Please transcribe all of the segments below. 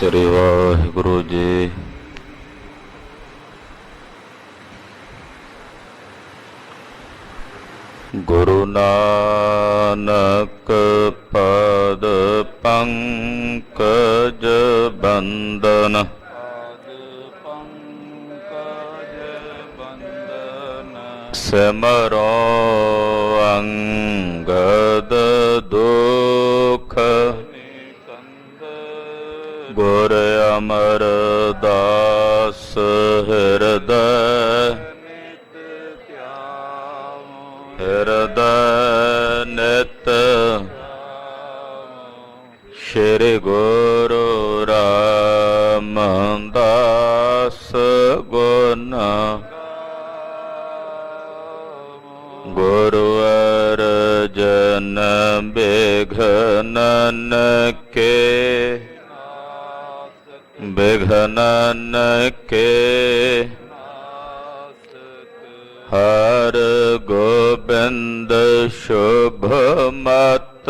ਸ੍ਰੀ ਵਾਹਿਗੁਰੂ ਜੀ। ਗੁਰੂ ਨਾਨਕ ਪਦ ਪੰਕਜ ਬੰਦਨ, ਸਿਮਰੋ ਅੰਗਦ ਦੁਖ, ਗੁਰ ਅਮਰਦਾਸ ਹਿਰਦੈ ਹਿਰਦੈ ਨਿਤ, ਸ਼੍ਰੀ ਗੁਰੂ ਰਾਮਦਾਸ ਗੁਣ, ਗੁਰੂ ਅਰਜਨ ਬਿਘਨਨ ਕੇ ਬਿਘਨਨ ਕੇ, ਹਰ ਗੋਬਿੰਦ ਸ਼ੁਭ ਮਤ,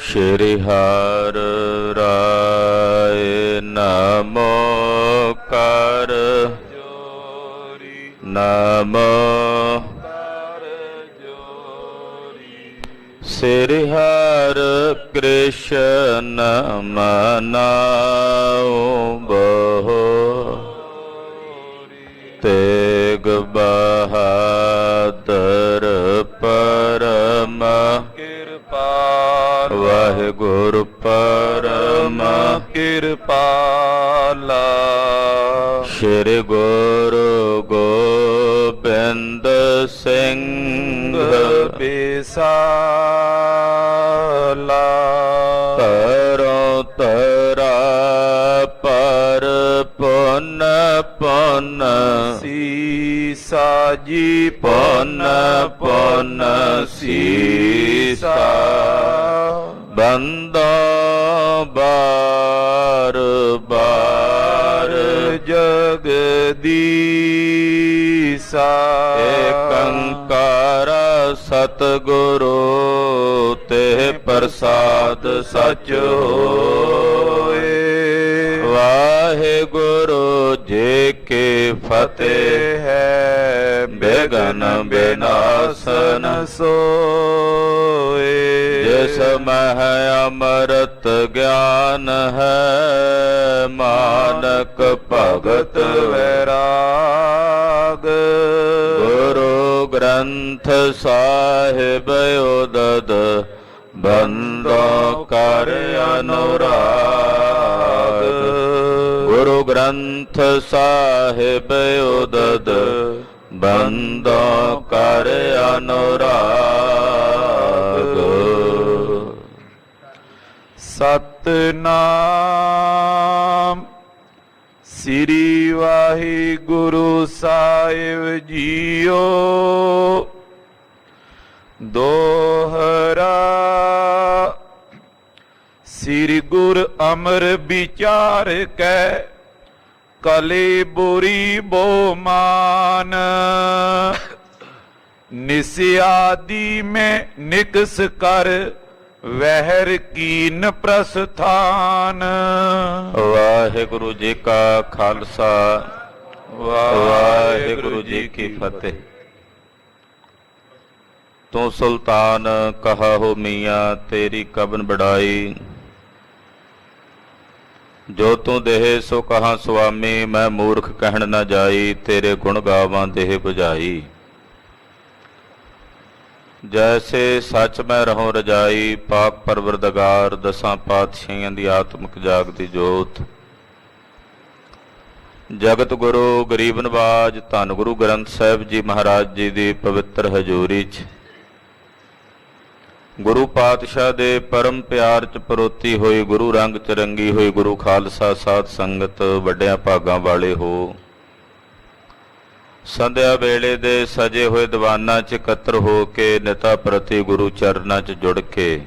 ਸ਼੍ਰੀ ਹਰਿ ਰਾਇ ਨਮੋ ਕਰ ਨਮੋ, ਸ੍ਰੀ ਹਰਿ ਕ੍ਰਿਸ਼ਨ ਮਨਾਉ ਬਹੁ, ਤੇਗ ਬਹਾਦਰ ਪਰਮ ਕਿਰਪਾਲ, ਵਾਹਿਗੁਰੂ ਪਰਮ ਕਿਰਪਾਲਾ, ਸ਼੍ਰੀ ਗੁਰੂ ਗੋਬਿੰਦ ਸਿੰਘ ਬਿਸਾਲਾ, ਤਰੋ ਤਰਾ ਪਰ ਪੁੰਨ ਪੁੰਨ, ਸੀਸਾ ਜੀ ਪੁੰਨ ਪੁੰਨ ਸੀਸਾ, ਬੰਦਾ ਬਾਰ ਬਾਰ ਜਗਦੀਸਾ, ਏਕ ਓੰਕਾਰ ਸਤਿਗੁਰੂ ਤੇ ਪ੍ਰਸਾਦ ਸਚ ਹੋਏ, ਵਾਹਿਗੁਰੂ ਜੀ ਕੀ ਫਤਿਹ ਹੈ, ਬਿਘਨ ਬਿਨਾਸਨ ਸੋਏ, ਜਿਸ ਮਹਿ ਅੰਮ੍ਰਿਤ ਗਿਆਨ ਹੈ, ਮਾਨਕ ਭਗਤ ਵੈਰਾਗ, ਗੁਰੂ ਗ੍ਰੰਥ ਸਾਹਿਬ ਉਦਦ, ਬੰਦੋ ਕਰ ਅਨੁਰਾਗ, ਗੁਰੂ ਗ੍ਰੰਥ ਸਾਹਿਬ ਉਦਦ, ਬੰਦੋ ਕਰ ਅਨੁਰਾਗ। ਸਤਿਨਾਮ ਸ੍ਰੀ ਵਾਹਿਗੁਰੂ ਸਾਹਿਬ ਜੀਓ। ਦੋਹਰਾ ਸ੍ਰੀ ਗੁਰ ਅਮਰ ਵਿਚਾਰ ਕੈ, ਕਲੇ ਬੁਰੀ ਬੋਮਾਨ, ਨਿਸਿਆਦੀ ਮੈਂ ਨਿਕਸ ਕਰ, ਵਹਿਰ ਕੀਨ ਪ੍ਰਸਥਾਨ। ਵਾਹਿਗੁਰੂ ਜੀ ਕਾ ਖਾਲਸਾ, ਵਾਹਿਗੁਰੂ ਜੀ ਕੀ ਫਤਿਹ। ਤੂੰ ਸੁਲਤਾਨ ਕਹਾ ਹੋ ਮੀਆਂ, ਤੇਰੀ ਕਬਨ ਬੜਾਈ, ਜੋ ਤੂੰ ਦੇਹ ਸੋ ਕਹਾ ਸੁਆਮੀ, ਮੈਂ ਮੂਰਖ ਕਹਿਣ ਨਾ ਜਾਈ, ਤੇਰੇ ਗੁਣ ਗਾਵਾਂ ਦੇਹ 부ਝਾਈ। ਜੈਸੇ ਸੱਚ ਮੈਂ ਰਹੂੰ ਰਜਾਈ, ਪਾਕ ਪਰਵਰਦਗਾਰ ਦਸਾਂ ਪਾਤਸ਼ਾਹੀਆਂ ਦੀ ਆਤਮਿਕ ਜਾਗਦੀ ਜੋਤ। ਜਗਤ ਗੁਰੂ ਗਰੀਬ ਨਵਾਜ ਧੰਨ ਗੁਰੂ ਗ੍ਰੰਥ ਸਾਹਿਬ ਜੀ ਮਹਾਰਾਜ ਜੀ ਦੀ ਪਵਿੱਤਰ ਹਜ਼ੂਰੀ 'ਚ, ਗੁਰੂ ਪਾਤਸ਼ਾਹ ਦੇ ਪਰਮ ਪਿਆਰ 'ਚ ਪਰੋਤੀ ਹੋਈ, ਗੁਰੂ ਰੰਗ 'ਚ ਰੰਗੀ ਹੋਈ ਗੁਰੂ ਖਾਲਸਾ ਸਾਧ ਸੰਗਤ, ਵੱਡਿਆਂ ਭਾਗਾਂ ਵਾਲੇ ਹੋ। ਸੰਧਿਆ ਵੇਲੇ ਦੇ ਸਜੇ ਹੋਏ ਦੀਵਾਨਾਂ 'ਚ ਇਕੱਤਰ ਹੋ ਕੇ, ਨਿਤਾ ਪ੍ਰਤੀ ਗੁਰੂ ਚਰਨਾਂ 'ਚ ਜੁੜ ਕੇ,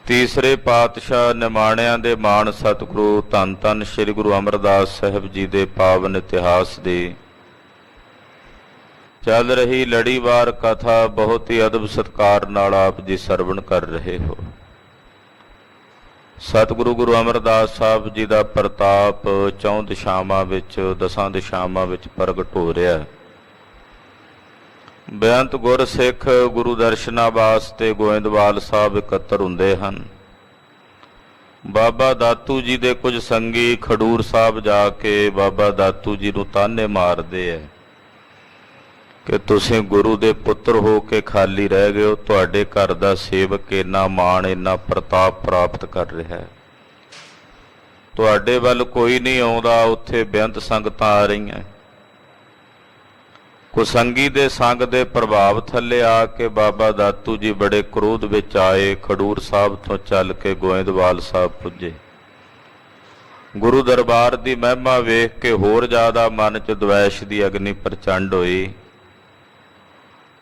ਤੀਸਰੇ ਪਾਤਸ਼ਾਹ ਨਿਮਾਣਿਆਂ ਦੇ ਮਾਣ ਸਤਿਗੁਰੂ ਧੰਨ ਧੰਨ ਸ੍ਰੀ ਗੁਰੂ ਅਮਰਦਾਸ ਸਾਹਿਬ ਜੀ ਦੇ ਪਾਵਨ ਇਤਿਹਾਸ ਦੀ ਚੱਲ ਰਹੀ ਲੜੀਵਾਰ ਕਥਾ ਬਹੁਤ ਹੀ ਅਦਬ ਸਤਿਕਾਰ ਨਾਲ ਆਪ ਜੀ ਸਰਵਣ ਕਰ ਰਹੇ ਹੋ। ਸਤਿਗੁਰੂ ਗੁਰੂ ਅਮਰਦਾਸ ਸਾਹਿਬ ਜੀ ਦਾ ਪ੍ਰਤਾਪ ਚੌਂ ਦਿਸ਼ਾਵਾਂ ਵਿੱਚ, ਦਸਾਂ ਦਿਸ਼ਾਵਾਂ ਵਿੱਚ ਪ੍ਰਗਟ ਹੋ ਰਿਹਾ। ਬੇਅੰਤ ਗੁਰ ਸਿੱਖ ਗੁਰੂ ਦਰਸ਼ਨਾਂ ਵਾਸਤੇ ਗੋਇੰਦਵਾਲ ਸਾਹਿਬ ਇਕੱਤਰ ਹੁੰਦੇ ਹਨ। ਬਾਬਾ ਦਾਤੂ ਜੀ ਦੇ ਕੁਝ ਸੰਗੀ ਖਡੂਰ ਸਾਹਿਬ ਜਾ ਕੇ ਬਾਬਾ ਦਾਤੂ ਜੀ ਨੂੰ ਤਾਨੇ ਮਾਰਦੇ ਐ ਕਿ ਤੁਸੀਂ ਗੁਰੂ ਦੇ ਪੁੱਤਰ ਹੋ ਕੇ ਖਾਲੀ ਰਹਿ ਗਏ ਹੋ, ਤੁਹਾਡੇ ਘਰ ਦਾ ਸੇਵਕ ਇੰਨਾ ਮਾਣ ਇੰਨਾ ਪ੍ਰਤਾਪ ਪ੍ਰਾਪਤ ਕਰ ਰਿਹਾ ਹੈ, ਤੁਹਾਡੇ ਵੱਲ ਕੋਈ ਨਹੀਂ ਆਉਂਦਾ। ਉੱਥੇ ਬੇਅੰਤ ਸੰਗਤਾਂ ਆ ਰਹੀਆਂ। ਕੁਸੰਗੀ ਦੇ ਸੰਗ ਦੇ ਪ੍ਰਭਾਵ ਥੱਲੇ ਆ ਕੇ ਬਾਬਾ ਦਾਤੂ ਜੀ ਬੜੇ ਕ੍ਰੋਧ ਵਿੱਚ ਆਏ। ਖਡੂਰ ਸਾਹਿਬ ਤੋਂ ਚੱਲ ਕੇ ਗੋਇੰਦਵਾਲ ਸਾਹਿਬ ਪੁੱਜੇ। ਗੁਰੂ ਦਰਬਾਰ ਦੀ ਮਹਿਮਾ ਵੇਖ ਕੇ ਹੋਰ ਜ਼ਿਆਦਾ ਮਨ 'ਚ ਦਵੈਸ਼ ਦੀ ਅਗਨੀ ਪ੍ਰਚੰਡ ਹੋਈ।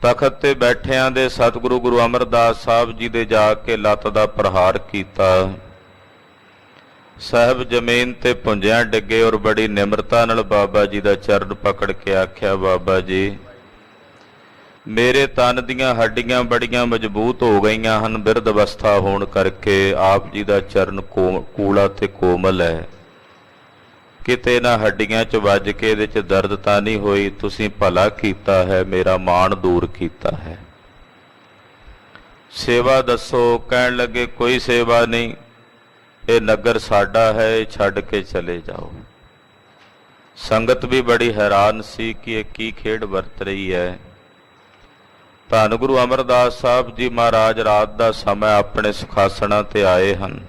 ਤਖਤ ਤੇ ਬੈਠਿਆਂ ਦੇ ਸਤਿਗੁਰੂ ਗੁਰੂ ਅਮਰਦਾਸ ਸਾਹਿਬ ਜੀ ਦੇ ਜਾ ਕੇ ਲੱਤ ਦਾ ਪ੍ਰਹਾਰ ਕੀਤਾ। ਸਾਹਿਬ ਜ਼ਮੀਨ ਤੇ ਪੁੰਜਿਆਂ ਡਿੱਗੇ ਔਰ ਬੜੀ ਨਿਮਰਤਾ ਨਾਲ ਬਾਬਾ ਜੀ ਦਾ ਚਰਨ ਪਕੜ ਕੇ ਆਖਿਆ, ਬਾਬਾ ਜੀ ਮੇਰੇ ਤਨ ਦੀਆਂ ਹੱਡੀਆਂ ਬੜੀਆਂ ਮਜ਼ਬੂਤ ਹੋ ਗਈਆਂ ਹਨ, ਬਿਰਧ ਅਵਸਥਾ ਹੋਣ ਕਰਕੇ ਆਪ ਜੀ ਦਾ ਚਰਨ ਕੂਲਾ ਤੇ ਕੋਮਲ ਹੈ, ਕਿਤੇ ਨਾ ਹੱਡੀਆਂ 'ਚ ਵੱਜ ਕੇ ਇਹਦੇ 'ਚ ਦਰਦ ਤਾਂ ਨਹੀਂ ਹੋਈ। ਤੁਸੀਂ ਭਲਾ ਕੀਤਾ ਹੈ, ਮੇਰਾ ਮਾਣ ਦੂਰ ਕੀਤਾ ਹੈ। ਸੇਵਾ ਦੱਸੋ? ਕਹਿਣ ਲੱਗੇ ਕੋਈ ਸੇਵਾ ਨਹੀਂ, ਇਹ ਨਗਰ ਸਾਡਾ ਹੈ, ਇਹ ਛੱਡ ਕੇ ਚਲੇ ਜਾਓ। ਸੰਗਤ ਵੀ ਬੜੀ ਹੈਰਾਨ ਸੀ ਕਿ ਇਹ ਕੀ ਖੇਡ ਵਰਤ ਰਹੀ ਹੈ। ਧੰਨ ਗੁਰੂ ਅਮਰਦਾਸ ਸਾਹਿਬ ਜੀ ਮਹਾਰਾਜ ਰਾਤ ਦਾ ਸਮਾਂ ਆਪਣੇ ਸੁਖਾਸਣਾਂ ਤੇ ਆਏ ਹਨ।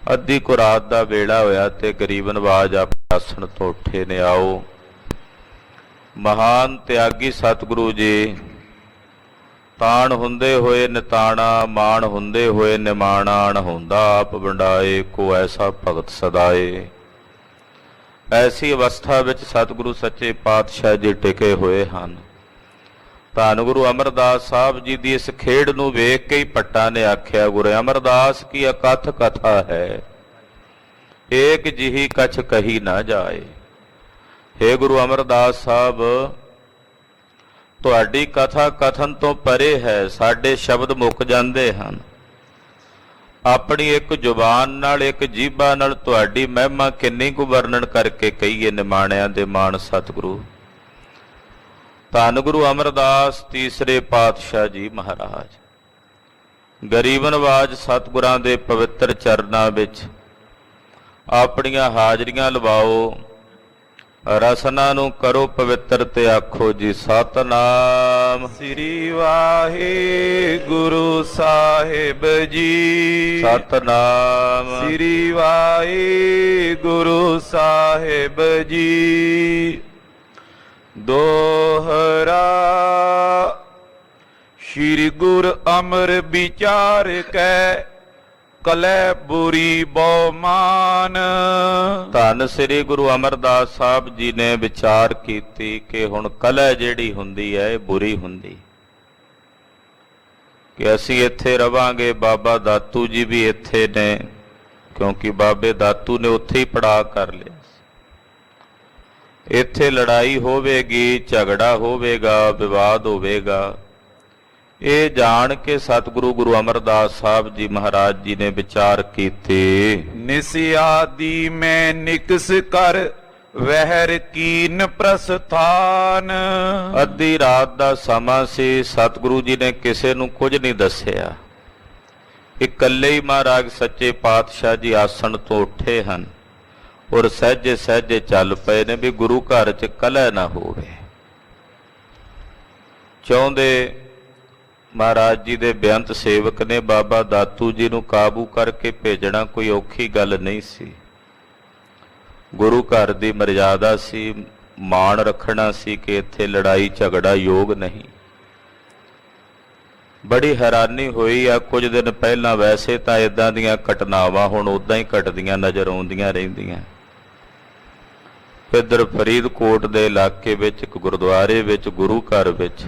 ਅੱਧੀ ਕੁ ਰਾਤ ਦਾ ਵੇਲਾ ਹੋਇਆ ਤੇ ਗਰੀਬ ਨਵਾਜ ਆਪਣੇ ਆਸਣ ਤੋਂ ਉੱਠੇ ਨੇ। ਆਓ ਮਹਾਨ ਤਿਆਗੀ ਸਤਿਗੁਰੂ ਜੀ, ਤਾਣ ਹੁੰਦੇ ਹੋਏ ਨਿਤਾਣਾ, ਮਾਣ ਹੁੰਦੇ ਹੋਏ ਨਿਮਾਣਾ, ਅਣਹੋਂਦਾ ਆਪ ਵੰਡਾਏ, ਕੋ ਐਸਾ ਭਗਤ ਸਦਾਏ। ਐਸੀ ਅਵਸਥਾ ਵਿੱਚ ਸਤਿਗੁਰੂ ਸੱਚੇ ਪਾਤਸ਼ਾਹ ਜੀ ਟਿਕੇ ਹੋਏ ਹਨ। ਧੰਨ ਗੁਰੂ ਅਮਰਦਾਸ ਸਾਹਿਬ ਜੀ ਦੀ ਇਸ ਖੇਡ ਨੂੰ ਵੇਖ ਕੇ ਹੀ ਭੱਟਾਂ ਨੇ ਆਖਿਆ, ਗੁਰੂ ਅਮਰਦਾਸ ਕੀ ਅਕਥ ਕਥਾ ਹੈ, ਏਕ ਜਿਹੀ ਕਛ ਕਹੀ ਨਾ ਜਾਏ। ਹੇ ਗੁਰੂ ਅਮਰਦਾਸ ਸਾਹਿਬ, ਤੁਹਾਡੀ ਕਥਾ ਕਥਨ ਤੋਂ ਪਰੇ ਹੈ, ਸਾਡੇ ਸ਼ਬਦ ਮੁੱਕ ਜਾਂਦੇ ਹਨ। ਆਪਣੀ ਇੱਕ ਜ਼ੁਬਾਨ ਨਾਲ, ਇੱਕ ਜੀਭਾ ਨਾਲ ਤੁਹਾਡੀ ਮਹਿਮਾ ਕਿੰਨੀ ਕੁ ਵਰਣਨ ਕਰਕੇ ਕਹੀਏ। ਨਿਮਾਣਿਆਂ ਦੇ ਮਾਣ ਸਤਿਗੁਰੂ ਧੰਨ ਗੁਰੂ ਅਮਰਦਾਸ ਤੀਸਰੇ ਪਾਤਸ਼ਾਹ ਜੀ ਮਹਾਰਾਜ, ਗਰੀਬ ਨਵਾਜ ਸਤਿਗੁਰਾਂ ਦੇ ਪਵਿੱਤਰ ਚਰਨਾਂ ਵਿੱਚ ਆਪਣੀਆਂ ਹਾਜ਼ਰੀਆਂ ਲਵਾਓ, ਰਸਨਾ ਨੂੰ ਕਰੋ ਪਵਿੱਤਰ ਤੇ ਆਖੋ ਜੀ ਸਤਨਾਮ ਸ੍ਰੀ ਵਾਹਿਗੁਰੂ ਸਾਹਿਬ ਜੀ। ਸਤਨਾਮ ਸ੍ਰੀ ਵਾਹਿਗੁਰੂ ਸਾਹਿਬ ਜੀ। ਦੋਹਰਾ ਸ਼੍ਰੀ ਗੁਰ ਅਮਰ ਵਿਚਾਰ ਕੈ ਕਲੈ ਬੁਰੀ ਬਹੁ ਮਾਨ। ਧੰਨ ਸ੍ਰੀ ਗੁਰੂ ਅਮਰਦਾਸ ਸਾਹਿਬ ਜੀ ਨੇ ਵਿਚਾਰ ਕੀਤੀ ਕਿ ਹੁਣ ਕਲਹ ਜਿਹੜੀ ਹੁੰਦੀ ਹੈ ਇਹ ਬੁਰੀ ਹੁੰਦੀ, ਕਿ ਅਸੀਂ ਇੱਥੇ ਰਵਾਂਗੇ। ਬਾਬਾ ਦਾਤੂ ਜੀ ਵੀ ਇੱਥੇ ਨੇ, ਕਿਉਂਕਿ ਬਾਬੇ ਦਾਤੂ ਨੇ ਉੱਥੇ ਹੀ ਪੜਾਅ ਕਰ ਲਿਆ। ਇੱਥੇ ਲੜਾਈ ਹੋਵੇਗੀ, ਝਗੜਾ ਹੋਵੇਗਾ, ਵਿਵਾਦ ਹੋਵੇਗਾ। ਇਹ ਜਾਣ ਕੇ ਸਤਿਗੁਰੂ ਗੁਰੂ ਅਮਰਦਾਸ ਸਾਹਿਬ ਜੀ ਮਹਾਰਾਜ ਜੀ ਨੇ ਵਿਚਾਰ ਕੀਤੇ। ਨਿਸਿਆਦੀ ਮੈਂ ਨਿਕਸ ਕਰ ਵਹਿਰ ਕੀਨ ਪ੍ਰਸਥਾਨ। ਅੱਧੀ ਰਾਤ ਦਾ ਸਮਾਂ ਸੀ, ਸਤਿਗੁਰੂ ਜੀ ਨੇ ਕਿਸੇ ਨੂੰ ਕੁਝ ਨਹੀਂ ਦੱਸਿਆ। ਇਕੱਲੇ ਹੀ ਮਹਾਰਾਜ ਸੱਚੇ ਪਾਤਸ਼ਾਹ ਜੀ ਆਸਣ ਤੋਂ ਉੱਠੇ ਹਨ ਔਰ ਸਹਿਜੇ ਸਹਿਜੇ ਚੱਲ ਪਏ ਨੇ ਵੀ ਗੁਰੂ ਘਰ 'ਚ ਕਲਹ ਨਾ ਹੋਵੇ। ਚਾਹੁੰਦੇ ਮਹਾਰਾਜ ਜੀ ਦੇ ਬੇਅੰਤ ਸੇਵਕ ਨੇ ਬਾਬਾ ਦਾਤੂ ਜੀ ਨੂੰ ਕਾਬੂ ਕਰਕੇ ਭੇਜਣਾ ਕੋਈ ਔਖੀ ਗੱਲ ਨਹੀਂ ਸੀ। ਗੁਰੂ ਘਰ ਦੀ ਮਰਜ਼ਾਦਾ ਸੀ, ਮਾਣ ਰੱਖਣਾ ਸੀ ਕਿ ਇੱਥੇ ਲੜਾਈ ਝਗੜਾ ਯੋਗ ਨਹੀਂ। ਬੜੀ ਹੈਰਾਨੀ ਹੋਈ ਆ, ਕੁਝ ਦਿਨ ਪਹਿਲਾਂ ਵੈਸੇ ਤਾਂ ਇਦਾਂ ਦੀਆਂ ਘਟਨਾਵਾਂ ਹੁਣ ਉਦਾਂ ਹੀ ਘਟਦੀਆਂ ਨਜ਼ਰ ਆਉਂਦੀਆਂ ਰਹਿੰਦੀਆਂ। ਇੱਧਰ ਫਰੀਦਕੋਟ ਦੇ ਇਲਾਕੇ ਵਿੱਚ ਇੱਕ ਗੁਰਦੁਆਰੇ ਵਿੱਚ, ਗੁਰੂ ਘਰ ਵਿੱਚ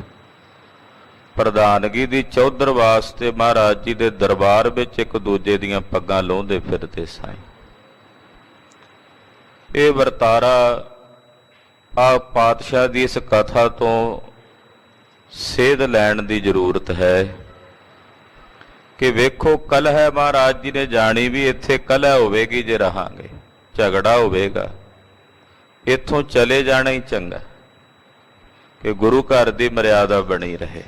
ਪ੍ਰਧਾਨਗੀ ਦੀ ਚੌਧਰ ਵਾਸਤੇ ਮਹਾਰਾਜ ਜੀ ਦੇ ਦਰਬਾਰ ਵਿੱਚ ਇੱਕ ਦੂਜੇ ਦੀਆਂ ਪੱਗਾਂ ਲਾਹੁੰਦੇ ਫਿਰਦੇ ਸਾਂ। ਇਹ ਵਰਤਾਰਾ ਆ ਪਾਤਸ਼ਾਹ ਦੀ ਇਸ ਕਥਾ ਤੋਂ ਸੇਧ ਲੈਣ ਦੀ ਜ਼ਰੂਰਤ ਹੈ ਕਿ ਵੇਖੋ ਕਲਹ ਮਹਾਰਾਜ ਜੀ ਨੇ ਜਾਣੀ ਵੀ ਇੱਥੇ ਕਲਹ ਹੋਵੇਗੀ ਜੇ ਰਹਾਂਗੇ, ਝਗੜਾ ਹੋਵੇਗਾ, ਇੱਥੋਂ ਚਲੇ ਜਾਣਾ ਹੀ ਚੰਗਾ ਕਿ ਗੁਰੂ ਘਰ ਦੀ ਮਰਿਆਦਾ ਬਣੀ ਰਹੇ।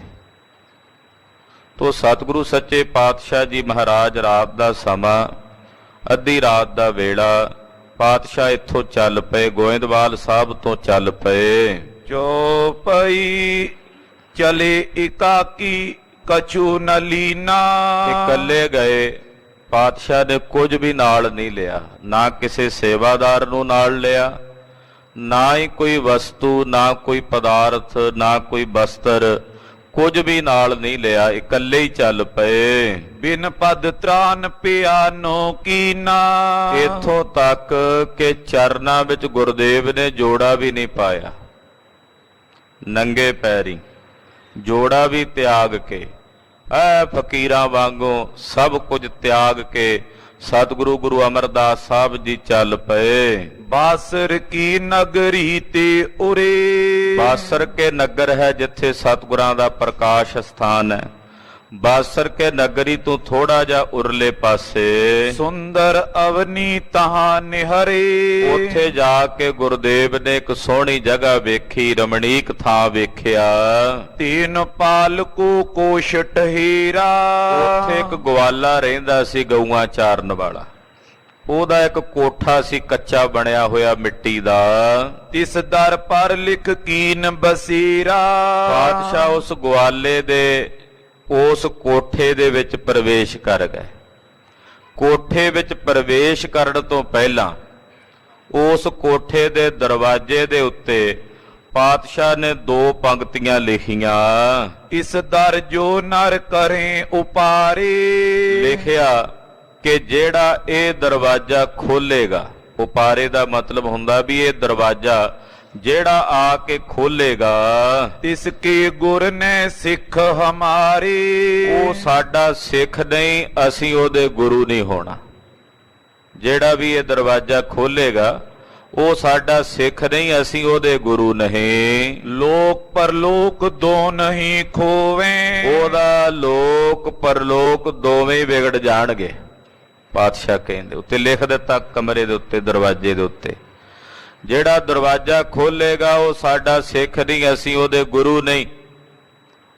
ਤੋ ਸਤਿਗੁਰੂ ਸੱਚੇ ਪਾਤਸ਼ਾਹ ਜੀ ਮਹਾਰਾਜ ਰਾਤ ਦਾ ਸਮਾਂ, ਅੱਧੀ ਰਾਤ ਦਾ ਵੇਲਾ, ਪਾਤਸ਼ਾਹ ਇੱਥੋਂ ਚੱਲ ਪਏ, ਗੋਇੰਦਵਾਲ ਸਾਹਿਬ ਤੋਂ ਚੱਲ ਪਏ। ਚੌਪਈ ਚਲੇ ਇਕਾਕੀ ਕਛੂ ਨ ਲੀਨਾ। ਇਕੱਲੇ ਗਏ, ਪਾਤਸ਼ਾਹ ਨੇ ਕੁਝ ਵੀ ਨਾਲ ਨਹੀਂ ਲਿਆ, ਨਾ ਕਿਸੇ ਸੇਵਾਦਾਰ ਨੂੰ ਨਾਲ ਲਿਆ, ਨਾ ਹੀ ਕੋਈ ਵਸਤੂ, ਨਾ ਕੋਈ ਪਦਾਰਥ, ਨਾ ਕੋਈ ਬਸਤਰ, ਕੁਝ ਵੀ ਨਾਲ ਨਹੀਂ ਲਿਆ, ਇਕੱਲੇ ਹੀ ਚੱਲ ਪਏ। ਬਿਨ ਪਦ ਤ੍ਰਾਨ ਪਿਆਨੋ ਕੀਨਾ। ਇੱਥੋਂ ਤੱਕ ਕਿ ਚਰਨਾਂ ਵਿੱਚ ਗੁਰਦੇਵ ਨੇ ਜੋੜਾ ਵੀ ਨਹੀਂ ਪਾਇਆ, ਨੰਗੇ ਪੈਰੀ ਜੋੜਾ ਵੀ ਤਿਆਗ ਕੇ, ਐ ਫਕੀਰਾਂ ਵਾਂਗੂ ਸਭ ਕੁਝ ਤਿਆਗ ਕੇ ਸਤਿਗੁਰੂ ਗੁਰੂ ਅਮਰਦਾਸ ਸਾਹਿਬ ਜੀ ਚੱਲ ਪਏ। ਬਾਸਰ ਕੀ ਨਗਰੀ ਤੇ ਉਰੇ। ਬਾਸਰ ਕੇ ਨਗਰ ਹੈ ਜਿੱਥੇ ਸਤਿਗੁਰਾਂ ਦਾ ਪ੍ਰਕਾਸ਼ ਸਥਾਨ ਹੈ। ਬਾਸਰ ਕੇ ਨਗਰੀ ਤੋਂ ਥੋੜਾ ਜਿਹਾ ਉਰਲੇ ਪਾਸੇ ਸੁੰਦਰ ਅਵਨੀ ਤਹਾਂ ਨਿਹਰੇ। ਉੱਥੇ ਜਾ ਕੇ ਗੁਰਦੇਵ ਨੇ ਇੱਕ ਸੋਹਣੀ ਜਗ੍ਹਾ ਵੇਖੀ, ਰਮਣੀਕ ਥਾਂ ਵੇਖਿਆ। ਤੀਨ ਪਾਲਕੂ ਕੋਸ਼ਟ ਹੀਰਾ। ਉੱਥੇ ਇੱਕ ਗਵਾਲਾ ਰਹਿੰਦਾ ਸੀ ਗਊਆਂ ਚਾਰਨ ਵਾਲਾ, ਉਹਦਾ ਇੱਕ ਕੋਠਾ ਸੀ ਕੱਚਾ ਬਣਿਆ ਹੋਇਆ ਮਿੱਟੀ ਦਾ। ਤਿਸ ਦਰ ਪਰ ਲਿਖ ਕੀਨ ਬਸੀਰਾ। ਪਾਤਸ਼ਾਹ ਉਸ ਗਵਾਲੇ ਦੇ ਉਸ ਕੋਠੇ ਦੇ ਵਿੱਚ ਪ੍ਰਵੇਸ਼ ਕਰ ਗਏ। ਕੋਠੇ ਵਿੱਚ ਪ੍ਰਵੇਸ਼ ਕਰਨ ਤੋਂ ਪਹਿਲਾਂ ਉਸ ਕੋਠੇ ਦੇ ਦਰਵਾਜ਼ੇ ਦੇ ਉੱਤੇ ਪਾਤਸ਼ਾਹ ਨੇ 2 ਪੰਕਤੀਆਂ ਲਿਖੀਆਂ। ਇਸ ਦਰ ਜੋ ਨਰ ਕਰੇ ਉਪਾਰੇ। ਲਿਖਿਆ ਕਿ ਜਿਹੜਾ ਇਹ ਦਰਵਾਜ਼ਾ ਖੋਲੇਗਾ, ਉਪਾਰੇ ਦਾ ਮਤਲਬ ਹੁੰਦਾ ਵੀ ਇਹ ਦਰਵਾਜ਼ਾ ਜਿਹੜਾ ਆ ਕੇ ਖੋਲੇਗਾ, ਤਿਸ ਕੇ ਗੁਰ ਨੇ ਸਿੱਖ ਹਮਾਰੇ। ਉਹ ਸਾਡਾ ਸਿੱਖ ਨਹੀਂ, ਅਸੀਂ ਉਹਦੇ ਗੁਰੂ ਨਹੀਂ ਹੋਣਾ। ਜਿਹੜਾ ਵੀ ਇਹ ਦਰਵਾਜ਼ਾ ਖੋਲੇਗਾ ਉਹ ਸਾਡਾ ਸਿੱਖ ਨਹੀਂ, ਅਸੀਂ ਉਹਦੇ ਗੁਰੂ ਨਹੀਂ। ਲੋਕ ਪਰਲੋਕ ਦੋ ਨਹੀਂ ਖੋਵੇਂ। ਉਹਦਾ ਲੋਕ ਪਰਲੋਕ ਦੋਵੇਂ ਵਿਗੜ ਜਾਣਗੇ। ਪਾਤਸ਼ਾਹ ਕਹਿੰਦੇ ਉੱਤੇ ਲਿਖ ਦਿੱਤਾ ਕਮਰੇ ਦੇ ਉੱਤੇ, ਦਰਵਾਜ਼ੇ ਦੇ ਉੱਤੇ, ਜਿਹੜਾ ਦਰਵਾਜ਼ਾ ਖੋਲੇਗਾ ਉਹ ਸਾਡਾ ਸਿੱਖ ਨਹੀਂ, ਅਸੀਂ ਉਹਦੇ ਗੁਰੂ ਨਹੀਂ,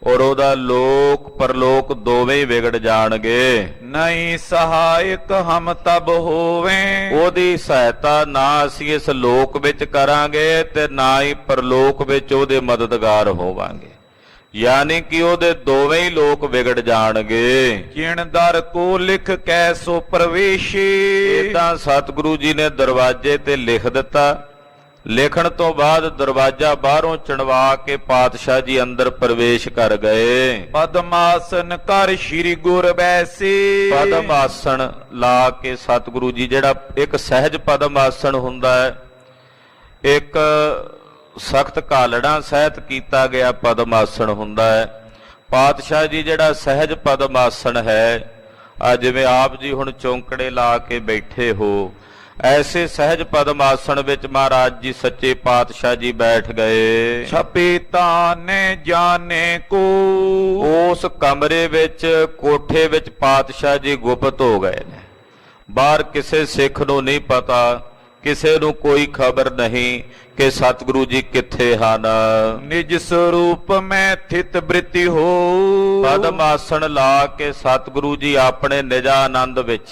ਔਰ ਉਹਦਾ ਲੋਕ ਪਰਲੋਕ ਦੋਵੇਂ ਵਿਗੜ ਜਾਣਗੇ। ਨਹੀਂ ਸਹਾਇਕ ਹਮ ਤਬ ਹੋਵੇਂ। ਉਹਦੀ ਸਹਾਇਤਾ ਨਾ ਅਸੀਂ ਇਸ ਲੋਕ ਵਿੱਚ ਕਰਾਂਗੇ ਤੇ ਨਾ ਹੀ ਪਰਲੋਕ ਵਿੱਚ ਉਹਦੇ ਮਦਦਗਾਰ ਹੋਵਾਂਗੇ, ਯਾਨੀ ਕਿ ਉਹਦੇ ਦੋਵੇਂ ਹੀ ਲੋਕ ਵਿਗੜ ਜਾਣਗੇ। ਜਿਣ ਦਰ ਕੋ ਲਿਖ ਕੈ ਸੋ ਪ੍ਰਵੇਸ਼ੀ। ਏਦਾਂ ਸਤਿਗੁਰੂ ਜੀ ਨੇ ਦਰਵਾਜ਼ੇ ਤੇ ਲਿਖ ਦਿੱਤਾ। ਲਿਖਣ ਤੋਂ ਬਾਅਦ ਦਰਵਾਜ਼ਾ ਬਾਹਰੋਂ ਚਣਵਾ ਕੇ ਪਾਤਸ਼ਾਹ ਜੀ ਅੰਦਰ ਪ੍ਰਵੇਸ਼ ਕਰ ਗਏ। ਪਦਮਾਸਨ ਕਰ ਸ੍ਰੀ ਗੁਰ ਬੈਸੇ। ਪਦਮ ਆਸਣ ਲਾ ਕੇ ਸਤਿਗੁਰੂ ਜੀ, ਜਿਹੜਾ ਇੱਕ ਸਹਿਜ ਪਦਮ ਆਸਣ ਹੁੰਦਾ ਹੈ, ਇੱਕ ਸਖਤ ਕਾਲੜਾ ਸਹਿਤ ਕੀਤਾ ਗਿਆ ਪਦਮ ਆਸਣ ਹੁੰਦਾ ਹੈ। ਪਾਤਸ਼ਾਹ ਜੀ ਜਿਹੜਾ ਸਹਿਜ ਪਦਮ ਆਸਣ ਹੈ, ਆ ਜਿਵੇਂ ਆਪ ਜੀ ਹੁਣ ਚੌਂਕੜੇ ਲਾ ਕੇ ਬੈਠੇ ਹੋ, ਐਸੇ ਸਹਿਜ ਪਦਮ ਆਸਣ ਵਿੱਚ ਮਹਾਰਾਜ ਜੀ ਸੱਚੇ ਪਾਤਸ਼ਾਹ ਜੀ ਬੈਠ ਗਏ। ਛਪੇ ਤਾਨੇ ਜਾਣੇ ਕੋ। ਉਸ ਕਮਰੇ ਵਿੱਚ, ਕੋਠੇ ਵਿੱਚ ਪਾਤਸ਼ਾਹ ਜੀ ਗੁਪਤ ਹੋ ਗਏ ਨੇ। ਬਾਹਰ ਕਿਸੇ ਸਿੱਖ ਨੂੰ ਨਹੀਂ ਪਤਾ, ਕਿਸੇ ਨੂੰ ਕੋਈ ਖਬਰ ਨਹੀਂ ਕਿ ਸਤਿਗੁਰੂ ਜੀ ਕਿੱਥੇ ਹਨ। ਨਿਜ ਸਰੂਪ ਮੈਂ ਥਿਤ ਬ੍ਰਿਤੀ ਹੋ। ਪਦਮ ਆਸਣ ਲਾ ਕੇ ਸਤਿਗੁਰੂ ਜੀ ਆਪਣੇ ਨਿਜ ਆਨੰਦ ਵਿੱਚ,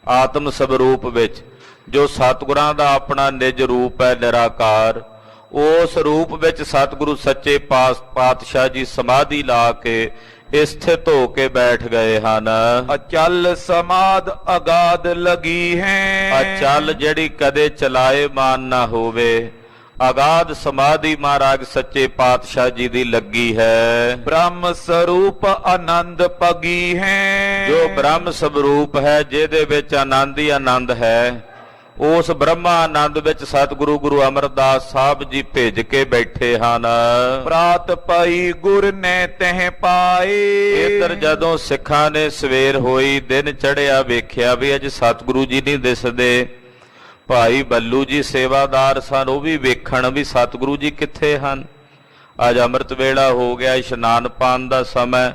ਆਤਮ ਸਵਰੂਪ ਵਿੱਚ, ਜੋ ਸਤਿਗੁਰਾਂ ਦਾ ਆਪਣਾ ਨਿਜ ਰੂਪ ਹੈ ਨਿਰਾਕਾਰ, ਉਸ ਰੂਪ ਵਿੱਚ ਸਤਿਗੁਰੂ ਸੱਚੇ ਪਾਤਸ਼ਾਹ ਜੀ ਸਮਾਧੀ ਲਾ ਕੇ ਸਥਿਤ ਹੋ ਕੇ ਬੈਠ ਗਏ ਹਨ। ਅਚਲ ਸਮਾਦ ਅਗਾਧ ਲਗੀ ਹੈ। ਅਚਲ ਜਿਹੜੀ ਕਦੇ ਚਲਾਏ ਮਾਨ ਨਾ ਹੋਵੇ, ਅਗਾਧ ਸਮਾਧੀ ਮਹਾਰਾਜ ਸੱਚੇ ਪਾਤਸ਼ਾਹ ਜੀ ਦੀ ਲੱਗੀ ਹੈ। ਬ੍ਰਹਮ ਸਰੂਪ ਆਨੰਦ ਪਗੀ ਹੈ। ਜੋ ਬ੍ਰਹਮ ਸਰੂਪ ਹੈ, ਜਿਹਦੇ ਵਿੱਚ ਆਨੰਦ ਹੀ ਆਨੰਦ ਹੈ, ਉਸ ਬ੍ਰਹਮਾ ਆਨੰਦ ਵਿੱਚ ਸਤਿਗੁਰੂ ਗੁਰੂ ਅਮਰਦਾਸ ਸਾਹਿਬ ਜੀ ਭਿੱਜ ਕੇ ਬੈਠੇ ਹਨ। ਪ੍ਰਾਤ ਪਈ ਗੁਰ ਨੇ ਤਹਿ ਪਾਏ। ਇੱਧਰ ਜਦੋਂ ਸਿੱਖਾਂ ਨੇ ਸਵੇਰ ਹੋਈ, ਦਿਨ ਚੜ੍ਹਿਆ, ਵੇਖਿਆ ਵੀ ਅੱਜ ਸਤਿਗੁਰੂ ਜੀ ਨਹੀਂ ਦਿਸਦੇ। ਭਾਈ ਬੱਲੂ ਜੀ ਸੇਵਾਦਾਰ ਸਨ, ਉਹ ਵੀ ਵੇਖਣ ਵੀ ਸਤਿਗੁਰੂ ਜੀ ਕਿੱਥੇ ਹਨ। ਅੱਜ ਅੰਮ੍ਰਿਤ ਵੇਲਾ ਹੋ ਗਿਆ, ਇਸ਼ਨਾਨ ਪਾਣ ਦਾ ਸਮਾਂ।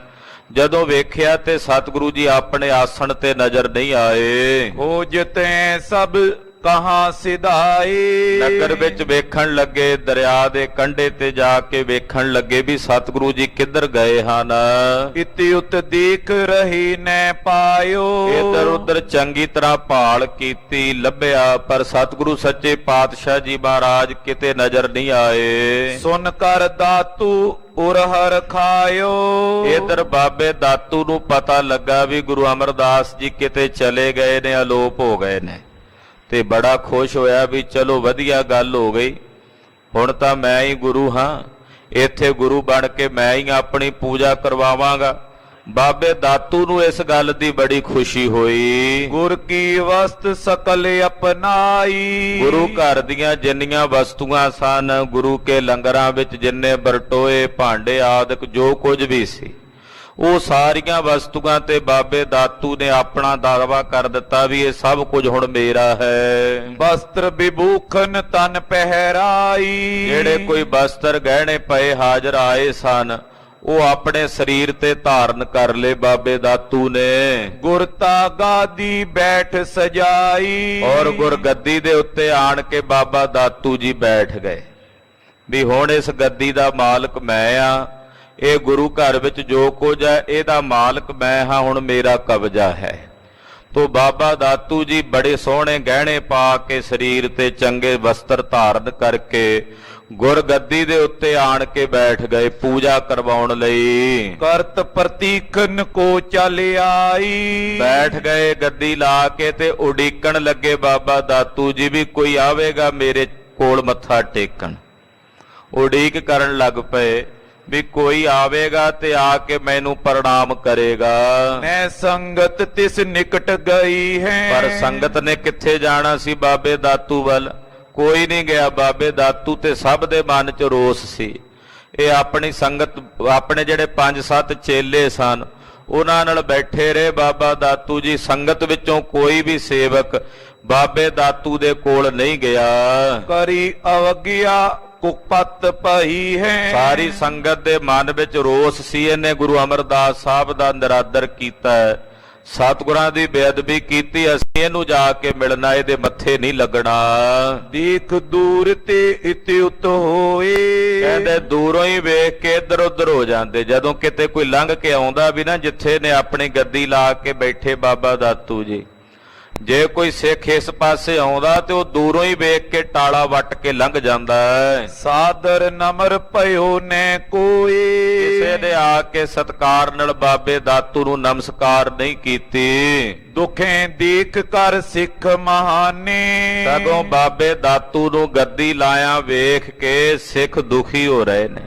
ਜਦੋਂ ਵੇਖਿਆ ਤੇ ਸਤਿਗੁਰੂ ਜੀ ਆਪਣੇ ਆਸਣ ਤੇ ਨਜ਼ਰ ਨਹੀਂ ਆਏ। ਖੋਜਤੇ ਸਭ ਕਹਾਂ ਸਿਧਾਈ। ਨਗਰ ਵਿੱਚ ਵੇਖਣ ਲੱਗੇ, ਦਰਿਆ ਦੇ ਕੰਢੇ ਤੇ ਜਾ ਕੇ ਵੇਖਣ ਲੱਗੇ ਵੀ ਸਤਿਗੁਰੂ ਜੀ ਕਿੱਧਰ ਗਏ ਹਨ। ਇਤਿ ਉਤ ਦੇਖ ਰਹੀ ਨੈ ਪਾਇਓ। ਇੱਧਰ ਉੱਧਰ ਚੰਗੀ ਤਰ੍ਹਾਂ ਭਾਲ ਕੀਤੀ, ਲੱਭਿਆ, ਪਰ ਸਤਿਗੁਰੂ ਸੱਚੇ ਪਾਤਸ਼ਾਹ ਜੀ ਮਹਾਰਾਜ ਕਿਤੇ ਨਜ਼ਰ ਨਹੀਂ ਆਏ। ਸੁਨ ਕਰ ਦਾਤੂ ਉਰਹਰ ਖਾਇਓ। ਇੱਧਰ ਬਾਬੇ ਦਾਤੂ ਨੂੰ ਪਤਾ ਲੱਗਾ ਵੀ ਗੁਰੂ ਅਮਰਦਾਸ ਜੀ ਕਿਤੇ ਚਲੇ ਗਏ ਨੇ, ਅਲੋਪ ਹੋ ਗਏ ਨੇ, ਤੇ ਬੜਾ ਖੁਸ਼ ਹੋਇਆ ਵੀ ਚਲੋ ਵਧੀਆ ਗੱਲ ਹੋ ਗਈ, ਹੁਣ ਤਾਂ ਮੈਂ ਹੀ ਗੁਰੂ ਹਾਂ, ਇੱਥੇ ਗੁਰੂ ਬਣ ਕੇ ਮੈਂ ਹੀ ਆਪਣੀ ਪੂਜਾ ਕਰਵਾਵਾਂਗਾ। ਬਾਬੇ ਦਾਤੂ ਨੂੰ ਇਸ ਗੱਲ ਦੀ ਬੜੀ ਖੁਸ਼ੀ ਹੋਈ। ਗੁਰ ਕੀ ਵਸਤ ਸਕਲ ਅਪਨਾਈ। ਗੁਰੂ ਘਰ ਦੀਆਂ ਜਿੰਨੀਆਂ ਵਸਤੂਆਂ ਸਨ, ਗੁਰੂ ਕੇ ਲੰਗਰਾਂ ਵਿੱਚ ਜਿੰਨੇ ਬਰਟੋਏ ਭਾਂਡੇ ਆਦਿਕ ਜੋ ਕੁਝ ਵੀ ਸੀ, ਉਹ ਸਾਰੀਆਂ ਵਸਤੂਆਂ ਤੇ ਬਾਬੇ ਦਾਤੂ ਨੇ ਆਪਣਾ ਦਾਅਵਾ ਕਰ ਦਿੱਤਾ ਵੀ ਇਹ ਸਭ ਕੁਝ ਹੁਣ ਮੇਰਾ ਹੈ। ਵਸਤਰ ਵਿਭੂਖਨ ਤਨ ਪਹਿਰਾਈ। ਜਿਹੜੇ ਕੋਈ ਵਸਤਰ ਗਹਿਣੇ ਪਏ ਹਾਜ਼ਰ ਆਏ ਸਨ, ਉਹ ਆਪਣੇ ਸਰੀਰ ਤੇ ਧਾਰਨ ਕਰ ਲਏ ਬਾਬੇ ਦਾਤੂ ਨੇ। ਗੁਰਤਾ ਗਾਦੀ ਬੈਠ ਸਜਾਈ। ਔਰ ਗੁਰਗੱਦੀ ਦੇ ਉੱਤੇ ਆਣ ਕੇ ਬਾਬਾ ਦਾਤੂ ਜੀ ਬੈਠ ਗਏ ਵੀ ਹੁਣ ਇਸ ਗੱਦੀ ਦਾ ਮਾਲਕ ਮੈਂ ਆ, ਇਹ ਗੁਰੂ ਘਰ ਵਿੱਚ ਜੋ ਕੁਝ ਹੈ ਇਹਦਾ ਮਾਲਕ ਮੈਂ ਹਾਂ, ਹੁਣ ਮੇਰਾ ਕਬਜ਼ਾ ਹੈ। ਤੋ ਬਾਬਾ ਦਾਤੂ ਜੀ ਬੜੇ ਸੋਹਣੇ ਗਹਿਣੇ ਪਾ ਕੇ, ਸਰੀਰ ਤੇ ਚੰਗੇ ਵਸਤਰ ਧਾਰਨ ਕਰਕੇ ਗੁਰਗੱਦੀ ਦੇ ਉੱਤੇ ਆਣ ਕੇ ਬੈਠ ਗਏ ਪੂਜਾ ਕਰਵਾਉਣ ਲਈ। ਕਰਤ ਪ੍ਰਤੀਖਨ ਕੋ ਚਲ ਆਈ। ਬੈਠ ਗਏ ਗੱਦੀ ਲਾ ਕੇ ਤੇ ਉਡੀਕਣ ਲੱਗੇ ਬਾਬਾ ਦਾਤੂ ਜੀ ਵੀ ਕੋਈ ਆਵੇਗਾ ਮੇਰੇ ਕੋਲ ਮੱਥਾ ਟੇਕਣ। ਉਡੀਕ ਕਰਨ ਲੱਗ ਪਏ ਵੀ ਕੋਈ ਆਵੇਗਾ ਤੇ ਆ ਕੇ ਮੈਨੂੰ ਪ੍ਰਣਾਮ ਕਰੇਗਾ। ਮੈਂ ਸੰਗਤ ਤਿਸ ਨਿਕਟ ਗਈ ਹੈ। ਪਰ ਸੰਗਤ ਨੇ ਕਿੱਥੇ ਜਾਣਾ ਸੀ ਬਾਬੇ ਦਾਤੂ ਵੱਲ, ਕੋਈ ਨਹੀਂ ਗਿਆ। ਬਾਬੇ ਦਾਤੂ ਤੇ ਸਭ ਦੇ ਮਨ 'ਚ ਰੋਸ ਸੀ। ਇਹ ਆਪਣੀ ਸੰਗਤ, ਆਪਣੇ ਜਿਹੜੇ 5-7 ਚੇਲੇ ਸਨ, ਉਹਨਾਂ ਨਾਲ ਬੈਠੇ ਰਹੇ ਬਾਬਾ ਦਾਤੂ ਜੀ। ਸੰਗਤ ਵਿੱਚੋਂ ਕੋਈ ਵੀ ਸੇਵਕ ਬਾਬੇ ਦਾਤੂ ਦੇ ਕੋਲ ਨਹੀਂ ਗਿਆ। ਕਰੀ ਅਵਗਿਆ ਕੁਪਤ ਪਈ ਹੈ। ਸਾਰੀ ਸੰਗਤ ਦੇ ਮਨ ਵਿੱਚ ਰੋਸ ਸੀ, ਇਹਨੇ ਗੁਰੂ ਅਮਰਦਾਸ ਸਾਹਿਬ ਦਾ ਨਿਰਾਦਰ ਕੀਤਾ ਹੈ, ਸਤਿਗੁਰਾਂ ਦੀ ਬੇਅਦਬੀ ਕੀਤੀ, ਅਸੀਂ ਇਹਨੂੰ ਜਾ ਕੇ ਮਿਲਣਾ, ਇਹਦੇ ਮੱਥੇ ਨਹੀਂ ਲੱਗਣਾ। ਦੇਖ ਦੂਰ ਤੇ ਇਤਿ ਉਤ ਹੋਏ। ਕਹਿੰਦੇ ਦੂਰੋਂ ਹੀ ਵੇਖ ਕੇ ਇੱਧਰ ਉੱਧਰ ਹੋ ਜਾਂਦੇ। ਜਦੋਂ ਕਿਤੇ ਕੋਈ ਲੰਘ ਕੇ ਆਉਂਦਾ ਵੀ ਨਾ, ਜਿੱਥੇ ਨੇ ਆਪਣੀ ਗੱਦੀ ਲਾ ਕੇ ਬੈਠੇ ਬਾਬਾ ਦਾਤੂ ਜੀ, ਜੇ ਕੋਈ ਸਿੱਖ ਇਸ ਪਾਸੇ ਆਉਂਦਾ ਤੇ ਉਹ ਦੂਰੋਂ ਹੀ ਵੇਖ ਕੇ ਟਾਲਾ ਵੱਟ ਕੇ ਲੰਘ ਜਾਂਦਾ ਹੈ। ਸਾਦਰ ਨਮਰ ਭਇਓ ਨੇ ਕੋਈ। ਕਿਸੇ ਨੇ ਆ ਕੇ ਸਤਿਕਾਰ ਨਾਲ ਬਾਬੇ ਦਾਤੂ ਨੂੰ ਨਮਸਕਾਰ ਨਹੀਂ ਕੀਤੀ। ਦੁਖੇ ਦੇਖ ਕਰ ਸਿੱਖ ਮਹਾਨੇ। ਸਗੋਂ ਬਾਬੇ ਦਾਤੂ ਨੂੰ ਗੱਦੀ ਲਾਇਆ ਵੇਖ ਕੇ ਸਿੱਖ ਦੁਖੀ ਹੋ ਰਹੇ ਨੇ।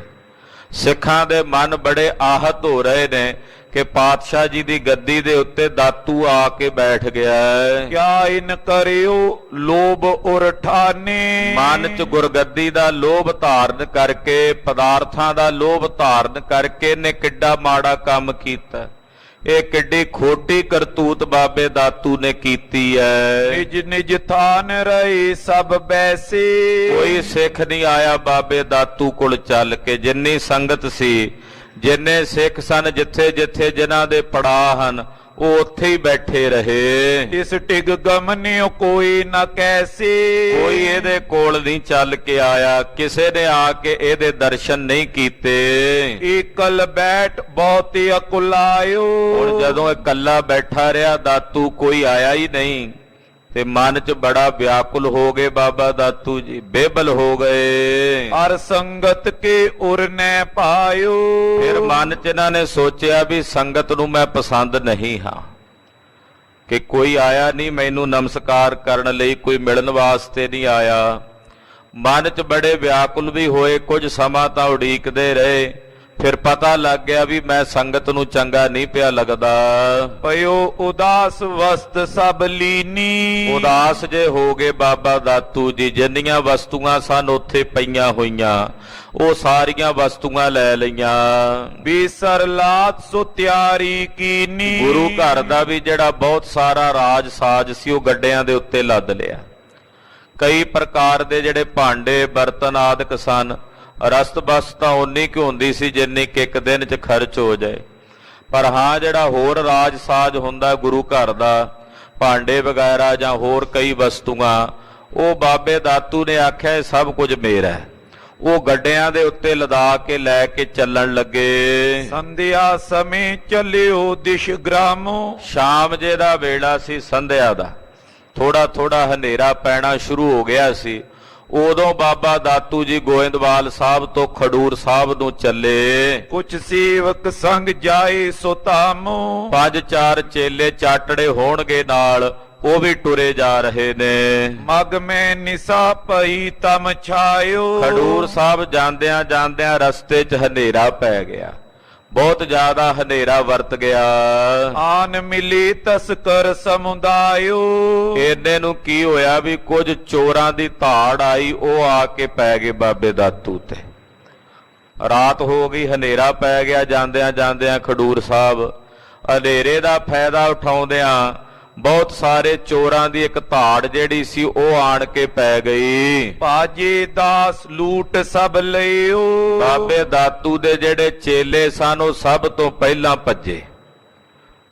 ਸਿੱਖਾਂ ਦੇ ਮਨ ਬੜੇ ਆਹਤ ਹੋ ਰਹੇ ਨੇ ਕਿ ਪਾਤਸ਼ਾਹ ਜੀ ਦੀ ਗੱਦੀ ਦੇ ਉੱਤੇ ਦਾਤੂ ਆ ਕੇ ਬੈਠ ਗਿਆ ਹੈ। ਕਿਆ ਇਨ ਕਰਿਓ ਲੋਭ ਉਰ ਠਾਨੇ। ਮਨ 'ਚ ਗੁਰਗੱਦੀ ਦਾ ਲੋਭ ਧਾਰਨ ਕਰਕੇ, ਪਦਾਰਥਾਂ ਦਾ ਲੋਭ ਧਾਰਨ ਕਰਕੇ ਨੇ ਕਿੱਡਾ ਮਾੜਾ ਕੰਮ ਕੀਤਾ। ਇਹ ਕਿੱਡੀ ਖੋਟੀ ਕਰਤੂਤ ਬਾਬੇ ਦਾਤੂ ਨੇ ਕੀਤੀ ਹੈ। ਨਿਜ ਨਿਜ ਥਾਨ ਰਹੇ ਸਭ ਬੈਸੇ। ਕੋਈ ਸਿੱਖ ਨਹੀਂ ਆਇਆ ਬਾਬੇ ਦਾਤੂ ਕੋਲ ਚੱਲ ਕੇ। ਜਿੰਨੀ ਸੰਗਤ ਸੀ, ਜਿੰਨੇ ਸਿੱਖ ਸਨ, ਜਿੱਥੇ ਜਿੱਥੇ ਜਿਨ੍ਹਾਂ ਦੇ ਪੜਾਅ ਹਨ, ਉਹ ਉੱਥੇ ਹੀ ਬੈਠੇ ਰਹੇ। ਇਸ ਟਿਗ ਗਮਨਿਓ ਕੋਈ ਨਾ ਕੈਸੇ। ਕੋਈ ਇਹਦੇ ਕੋਲ ਨਹੀਂ ਚੱਲ ਕੇ ਆਇਆ, ਕਿਸੇ ਨੇ ਆ ਕੇ ਇਹਦੇ ਦਰਸ਼ਨ ਨਹੀਂ ਕੀਤੇ। ਇਕਲ ਬੈਠ ਬਹੁਤੀ ਅਕੁਲਾਇਓ। ਹੁਣ ਜਦੋਂ ਇਕੱਲਾ ਬੈਠਾ ਰਿਹਾ ਦਾਤੂ, ਕੋਈ ਆਇਆ ਹੀ ਨਹੀਂ, ਤੇ ਮਨ 'ਚ ਬੜਾ ਵਿਆਕੁਲ ਹੋ ਗਏ ਬਾਬਾ ਦਾਤੂ ਜੀ, ਬੇਬਲ ਹੋ ਗਏ। ਹਰ ਸੰਗਤ ਕੇ ਉਰ ਨੈ ਪਾਇਓ। ਫਿਰ ਮਨ 'ਚ ਇਹਨਾਂ ਨੇ ਸੋਚਿਆ ਵੀ ਸੰਗਤ ਨੂੰ ਮੈਂ ਪਸੰਦ ਨਹੀਂ ਹਾਂ, ਕਿ ਕੋਈ ਆਇਆ ਨਹੀਂ ਮੈਨੂੰ ਨਮਸਕਾਰ ਕਰਨ ਲਈ, ਕੋਈ ਮਿਲਣ ਵਾਸਤੇ ਨਹੀਂ ਆਇਆ। ਮਨ 'ਚ ਬੜੇ ਵਿਆਕੁਲ ਵੀ ਹੋਏ। ਕੁਝ ਸਮਾਂ ਤਾਂ ਉਡੀਕਦੇ ਰਹੇ, ਫਿਰ ਪਤਾ ਲੱਗ ਗਿਆ ਵੀ ਮੈਂ ਸੰਗਤ ਨੂੰ ਚੰਗਾ ਨਹੀਂ ਪਿਆ ਲੱਗਦਾ। ਪਇਓ ਉਦਾਸ ਵਸਤ ਸਭ ਲੀਨੀ। ਉਦਾਸ ਜੇ ਹੋ ਗਏ ਬਾਬਾ ਦਾਤੂ ਜੀ। ਜਿੰਨੀਆਂ ਵਸਤੂਆਂ ਸਨ ਉੱਥੇ ਪਈਆਂ ਹੋਈਆਂ, ਉਹ ਸਾਰੀਆਂ ਵਸਤੂਆਂ ਲੈ ਲਈਆਂ। ਬੀਸਰ ਲਾਤ ਸੋ ਤਿਆਰੀ ਕੀਨੀ। ਗੁਰੂ ਘਰ ਦਾ ਵੀ ਜਿਹੜਾ ਬਹੁਤ ਸਾਰਾ ਰਾਜ ਸਾਜ ਸੀ, ਉਹ ਗੱਡਿਆਂ ਦੇ ਉੱਤੇ ਲੱਦ ਲਿਆ। ਕਈ ਪ੍ਰਕਾਰ ਦੇ ਜਿਹੜੇ ਭਾਂਡੇ ਬਰਤਨ ਆਦਿਕ ਸਨ, ਰਸਤ ਬਸ ਤਾਂ ਉਨੀ ਕੁ ਹੁੰਦੀ ਸੀ ਜਿੰਨੀ ਕਿ ਇੱਕ ਦਿਨ 'ਚ ਖਰਚ ਹੋ ਜਾਏ। ਪਰ ਹਾਂ ਜਿਹੜਾ ਹੋਰ ਰਾਜ ਸਾਜ ਹੁੰਦਾ ਗੁਰੂ ਘਰ ਦਾ, ਭਾਂਡੇ ਵਗੈਰਾ ਜਾਂ ਹੋਰ ਕਈ ਵਸਤੂਆਂ, ਉਹ ਬਾਬੇ ਦਾਤੂ ਨੇ ਆਖਿਆ ਇਹ ਸਭ ਕੁਝ ਮੇਰਾ ਹੈ। ਉਹ ਗੱਡਿਆਂ ਦੇ ਉੱਤੇ ਲਦਾ ਕੇ ਲੈ ਕੇ ਚੱਲਣ ਲੱਗੇ। ਸੰਧਿਆ ਸਮੇਂ ਚੱਲਿਓ ਦਿਸ਼ ਗ੍ਰਾਮੋ। ਸ਼ਾਮ ਜੇ ਦਾ ਵੇਲਾ ਸੀ, ਸੰਧਿਆ ਦਾ, ਥੋੜਾ ਥੋੜਾ ਹਨੇਰਾ ਪੈਣਾ ਸ਼ੁਰੂ ਹੋ ਗਿਆ ਸੀ। ਉਦੋਂ ਬਾਬਾ ਦਾਤੂ ਜੀ ਗੋਇੰਦਵਾਲ ਸਾਹਿਬ ਤੋਂ ਖਡੂਰ ਸਾਹਿਬ ਨੂੰ ਚੱਲੇ। ਕੁਛ ਸੇਵਕ ਸੰਗ ਜਾਏ ਸੋ ਧਾਮੋ। 5-4 ਚੇਲੇ ਚਾਟੜੇ ਹੋਣਗੇ ਨਾਲ, ਉਹ ਵੀ ਟੁਰੇ ਜਾ ਰਹੇ ਨੇ। ਮਗ ਮੈਂ ਨਿਸਾ ਪਈ ਤਮ ਛਾਇਓ। ਖਡੂਰ ਸਾਹਿਬ ਜਾਂਦਿਆਂ ਜਾਂਦਿਆਂ ਰਸਤੇ 'ਚ ਹਨੇਰਾ ਪੈ ਗਿਆ, ਬਹੁਤ ਜ਼ਿਆਦਾ ਹਨੇਰਾ ਵਰਤ ਗਿਆ। ਆਨ ਮਿਲੀ ਤਸਕਰ ਸਮੁਦਾਇਓ। ਇਹਨੇ ਨੂੰ ਕੀ ਹੋਇਆ ਵੀ ਕੁਝ ਚੋਰਾਂ ਦੀ ਧਾੜ ਆਈ, ਉਹ ਆ ਕੇ ਪੈ ਗਏ ਬਾਬੇ ਦਾਤੂ ਤੇ। ਰਾਤ ਹੋ ਗਈ, ਹਨੇਰਾ ਪੈ ਗਿਆ ਜਾਂਦਿਆਂ ਜਾਂਦਿਆਂ ਖਡੂਰ ਸਾਹਿਬ। ਹਨੇਰੇ ਦਾ ਫਾਇਦਾ ਉਠਾਉਂਦਿਆਂ ਬਹੁਤ ਸਾਰੇ ਚੋਰਾਂ ਦੀ ਇੱਕ ਧਾੜ ਜਿਹੜੀ ਸੀ ਉਹ ਆਣ ਕੇ ਪੈ ਗਈ। ਭਾਜੇ ਦਾਸ ਲੂਟ ਸਭ ਲਇਓ। ਬਾਬੇ ਦਾਤੂ ਦੇ ਜਿਹੜੇ ਚੇਲੇ ਸਨ ਉਹ ਸਭ ਤੋਂ ਪਹਿਲਾਂ ਭੱਜੇ।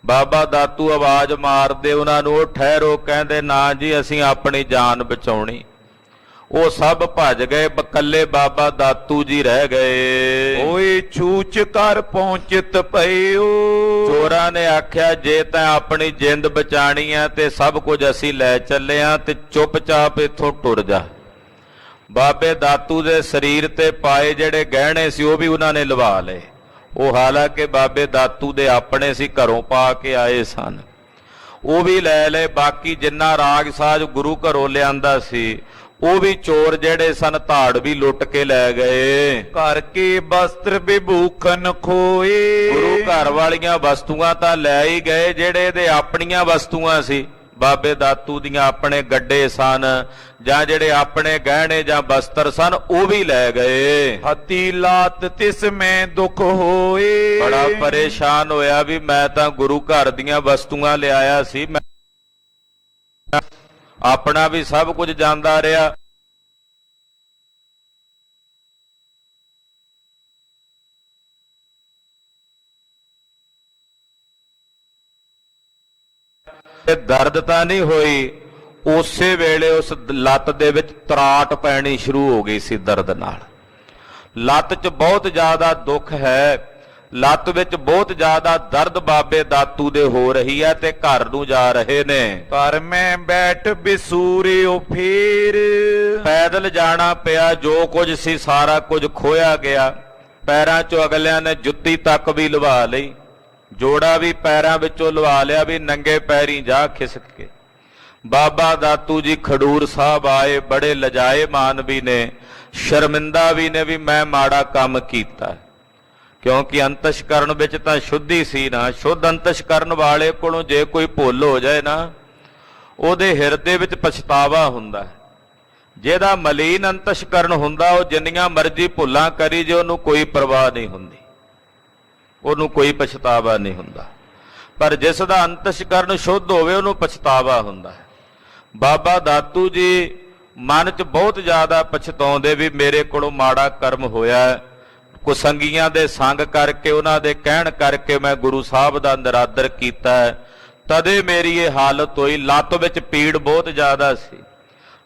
ਬਾਬਾ ਦਾਤੂ ਆਵਾਜ਼ ਮਾਰਦੇ ਉਹਨਾਂ ਨੂੰ, ਉਹ ਠਹਿਰੋ, ਕਹਿੰਦੇ ਨਾ ਜੀ ਅਸੀਂ ਆਪਣੀ ਜਾਨ ਬਚਾਉਣੀ। ਉਹ ਸਭ ਭੱਜ ਗਏ, ਇਕੱਲੇ ਬਾਬਾ ਦਾਤੂ ਜੀ ਰਹਿ ਗਏ। ਓਏ ਛੂਚ ਕਰ ਪਹੁੰਚਤ ਪਇਓ। ਚੋਰਾਂ ਨੇ ਆਖਿਆ ਜੇ ਤਾਂ ਆਪਣੀ ਜਿੰਦ ਬਚਾਣੀ ਆ ਤੇ ਸਭ ਕੁਝ ਅਸੀਂ ਲੈ ਚੱਲੇ ਆ ਤੇ ਚੁੱਪਚਾਪ ਇੱਥੋਂ ਟੁਰ ਜਾ। ਬਾਬੇ ਦਾਤੂ ਦੇ ਸਰੀਰ ਤੇ ਪਾਏ ਜਿਹੜੇ ਗਹਿਣੇ ਸੀ ਉਹ ਵੀ ਉਹਨਾਂ ਨੇ ਲਵਾ ਲਏ। ਉਹ ਹਾਲਾਂਕਿ ਬਾਬੇ ਦਾਤੂ ਦੇ ਆਪਣੇ ਸੀ, ਘਰੋਂ ਪਾ ਕੇ ਆਏ ਸਨ, ਉਹ ਵੀ ਲੈ ਲਏ। ਬਾਕੀ ਜਿੰਨਾ ਰਾਗ ਸਾਜ ਗੁਰੂ ਘਰੋਂ ਲਿਆਂਦਾ ਸੀ ਉਹ ਵੀ ਚੋਰ ਜਿਹੜੇ ਸਨ ਧਾੜ ਵੀ ਲੁੱਟ ਕੇ ਲੈ ਗਏ। ਘਰ ਕੇ ਵਸਤਰ ਵਿਭੂਖਨ ਖੋਏ। ਗੁਰੂ ਘਰ ਵਾਲੀਆਂ ਵਸਤੂਆਂ ਤਾਂ ਲੈ ਹੀ ਗਏ, ਜਿਹੜੇ ਇਹਦੇ ਆਪਣੀਆਂ ਵਸਤੂਆਂ ਸੀ, ਬਾਬੇ ਦਾਤੂ ਦੀਆਂ ਆਪਣੇ ਗੱਡੇ ਸਨ ਜਾਂ ਜਿਹੜੇ ਆਪਣੇ ਗਹਿਣੇ ਜਾਂ ਬਸਤਰ ਸਨ ਉਹ ਵੀ ਲੈ ਗਏ। ਹਤੀ ਲਾਤ ਤਿਸ ਮੈਂ ਦੁੱਖ ਹੋਏ। ਬੜਾ ਪਰੇਸ਼ਾਨ ਹੋਇਆ ਵੀ ਮੈਂ ਤਾਂ ਗੁਰੂ ਘਰ ਦੀਆਂ ਵਸਤੂਆਂ ਲਿਆਇਆ ਸੀ, ਮੈਂ ਆਪਣਾ ਵੀ ਸਭ ਕੁਝ ਜਾਂਦਾ ਰਿਹਾ। ਤੇ ਦਰਦ ਤਾਂ ਨਹੀਂ ਹੋਈ, ਉਸੇ ਵੇਲੇ ਉਸ ਲੱਤ ਦੇ ਵਿੱਚ ਤਰਾਟ ਪੈਣੀ ਸ਼ੁਰੂ ਹੋ ਗਈ ਸੀ ਦਰਦ ਨਾਲ। ਲੱਤ 'ਚ ਬਹੁਤ ਜ਼ਿਆਦਾ ਦੁੱਖ ਹੈ, ਲੱਤ ਵਿੱਚ ਬਹੁਤ ਜ਼ਿਆਦਾ ਦਰਦ ਬਾਬੇ ਦਾਤੂ ਦੇ ਹੋ ਰਹੀ ਹੈ ਤੇ ਘਰ ਨੂੰ ਜਾ ਰਹੇ ਨੇ। ਘਰ ਮੈਂ ਬੈਠ ਬਿਸੂਰਿਓ ਫੇਰ। ਪੈਦਲ ਜਾਣਾ ਪਿਆ, ਜੋ ਕੁਝ ਸੀ ਸਾਰਾ ਕੁਝ ਖੋਇਆ ਗਿਆ। ਪੈਰਾਂ 'ਚੋਂ ਅਗਲਿਆਂ ਨੇ ਜੁੱਤੀ ਤੱਕ ਵੀ ਲਵਾ ਲਈ, ਜੋੜਾ ਵੀ ਪੈਰਾਂ ਵਿੱਚੋਂ ਲਵਾ ਲਿਆ ਵੀ ਨੰਗੇ ਪੈਰੀਂ ਜਾ ਖਿਸਕ ਕੇ। ਬਾਬਾ ਦਾਤੂ ਜੀ ਖਡੂਰ ਸਾਹਿਬ ਆਏ, ਬੜੇ ਲਜਾਏ ਮਾਨ ਵੀ ਨੇ, ਸ਼ਰਮਿੰਦਾ ਵੀ ਨੇ ਵੀ ਮੈਂ ਮਾੜਾ ਕੰਮ ਕੀਤਾ, ਕਿਉਂਕਿ ਅੰਤਸ਼ਕਰਨ ਵਿੱਚ ਤਾਂ ਸ਼ੁੱਧੀ ਸੀ ਨਾ। ਸ਼ੁੱਧ ਅੰਤਸ਼ਕਰਨ ਵਾਲੇ ਕੋਲੋਂ ਜੇ ਕੋਈ ਭੁੱਲ ਹੋ ਜਾਏ ਨਾ, ਉਹਦੇ ਹਿਰਦੇ ਵਿੱਚ ਪਛਤਾਵਾ ਹੁੰਦਾ। ਜਿਹਦਾ ਮਲੀਨ ਅੰਤਸ਼ਕਰਨ ਹੁੰਦਾ ਉਹ ਜਿੰਨੀਆਂ ਮਰਜ਼ੀ ਭੁੱਲਾਂ ਕਰੀ ਜੇ ਉਹਨੂੰ ਕੋਈ ਪਰਵਾਹ ਨਹੀਂ ਹੁੰਦੀ, ਉਹਨੂੰ ਕੋਈ ਪਛਤਾਵਾ ਨਹੀਂ ਹੁੰਦਾ। ਪਰ ਜਿਸ ਦਾ ਅੰਤਸ਼ਕਰਨ ਸ਼ੁੱਧ ਹੋਵੇ ਉਹਨੂੰ ਪਛਤਾਵਾ ਹੁੰਦਾ ਹੈ। ਬਾਬਾ ਦਾਤੂ ਜੀ ਮਨ 'ਚ ਬਹੁਤ ਜ਼ਿਆਦਾ ਪਛਤਾਉਂਦੇ ਵੀ ਮੇਰੇ ਕੋਲੋਂ ਮਾੜਾ ਕਰਮ ਹੋਇਆ, ਕੁਸੰਗੀਆਂ ਦੇ ਸੰਗ ਕਰਕੇ, ਉਹਨਾਂ ਦੇ ਕਹਿਣ ਕਰਕੇ ਮੈਂ ਗੁਰੂ ਸਾਹਿਬ ਦਾ ਨਿਰਾਦਰ ਕੀਤਾ, ਤਦੇ ਮੇਰੀ ਇਹ ਹਾਲਤ ਹੋਈ। ਲੱਤ ਵਿੱਚ ਪੀੜ ਬਹੁਤ ਜ਼ਿਆਦਾ ਸੀ,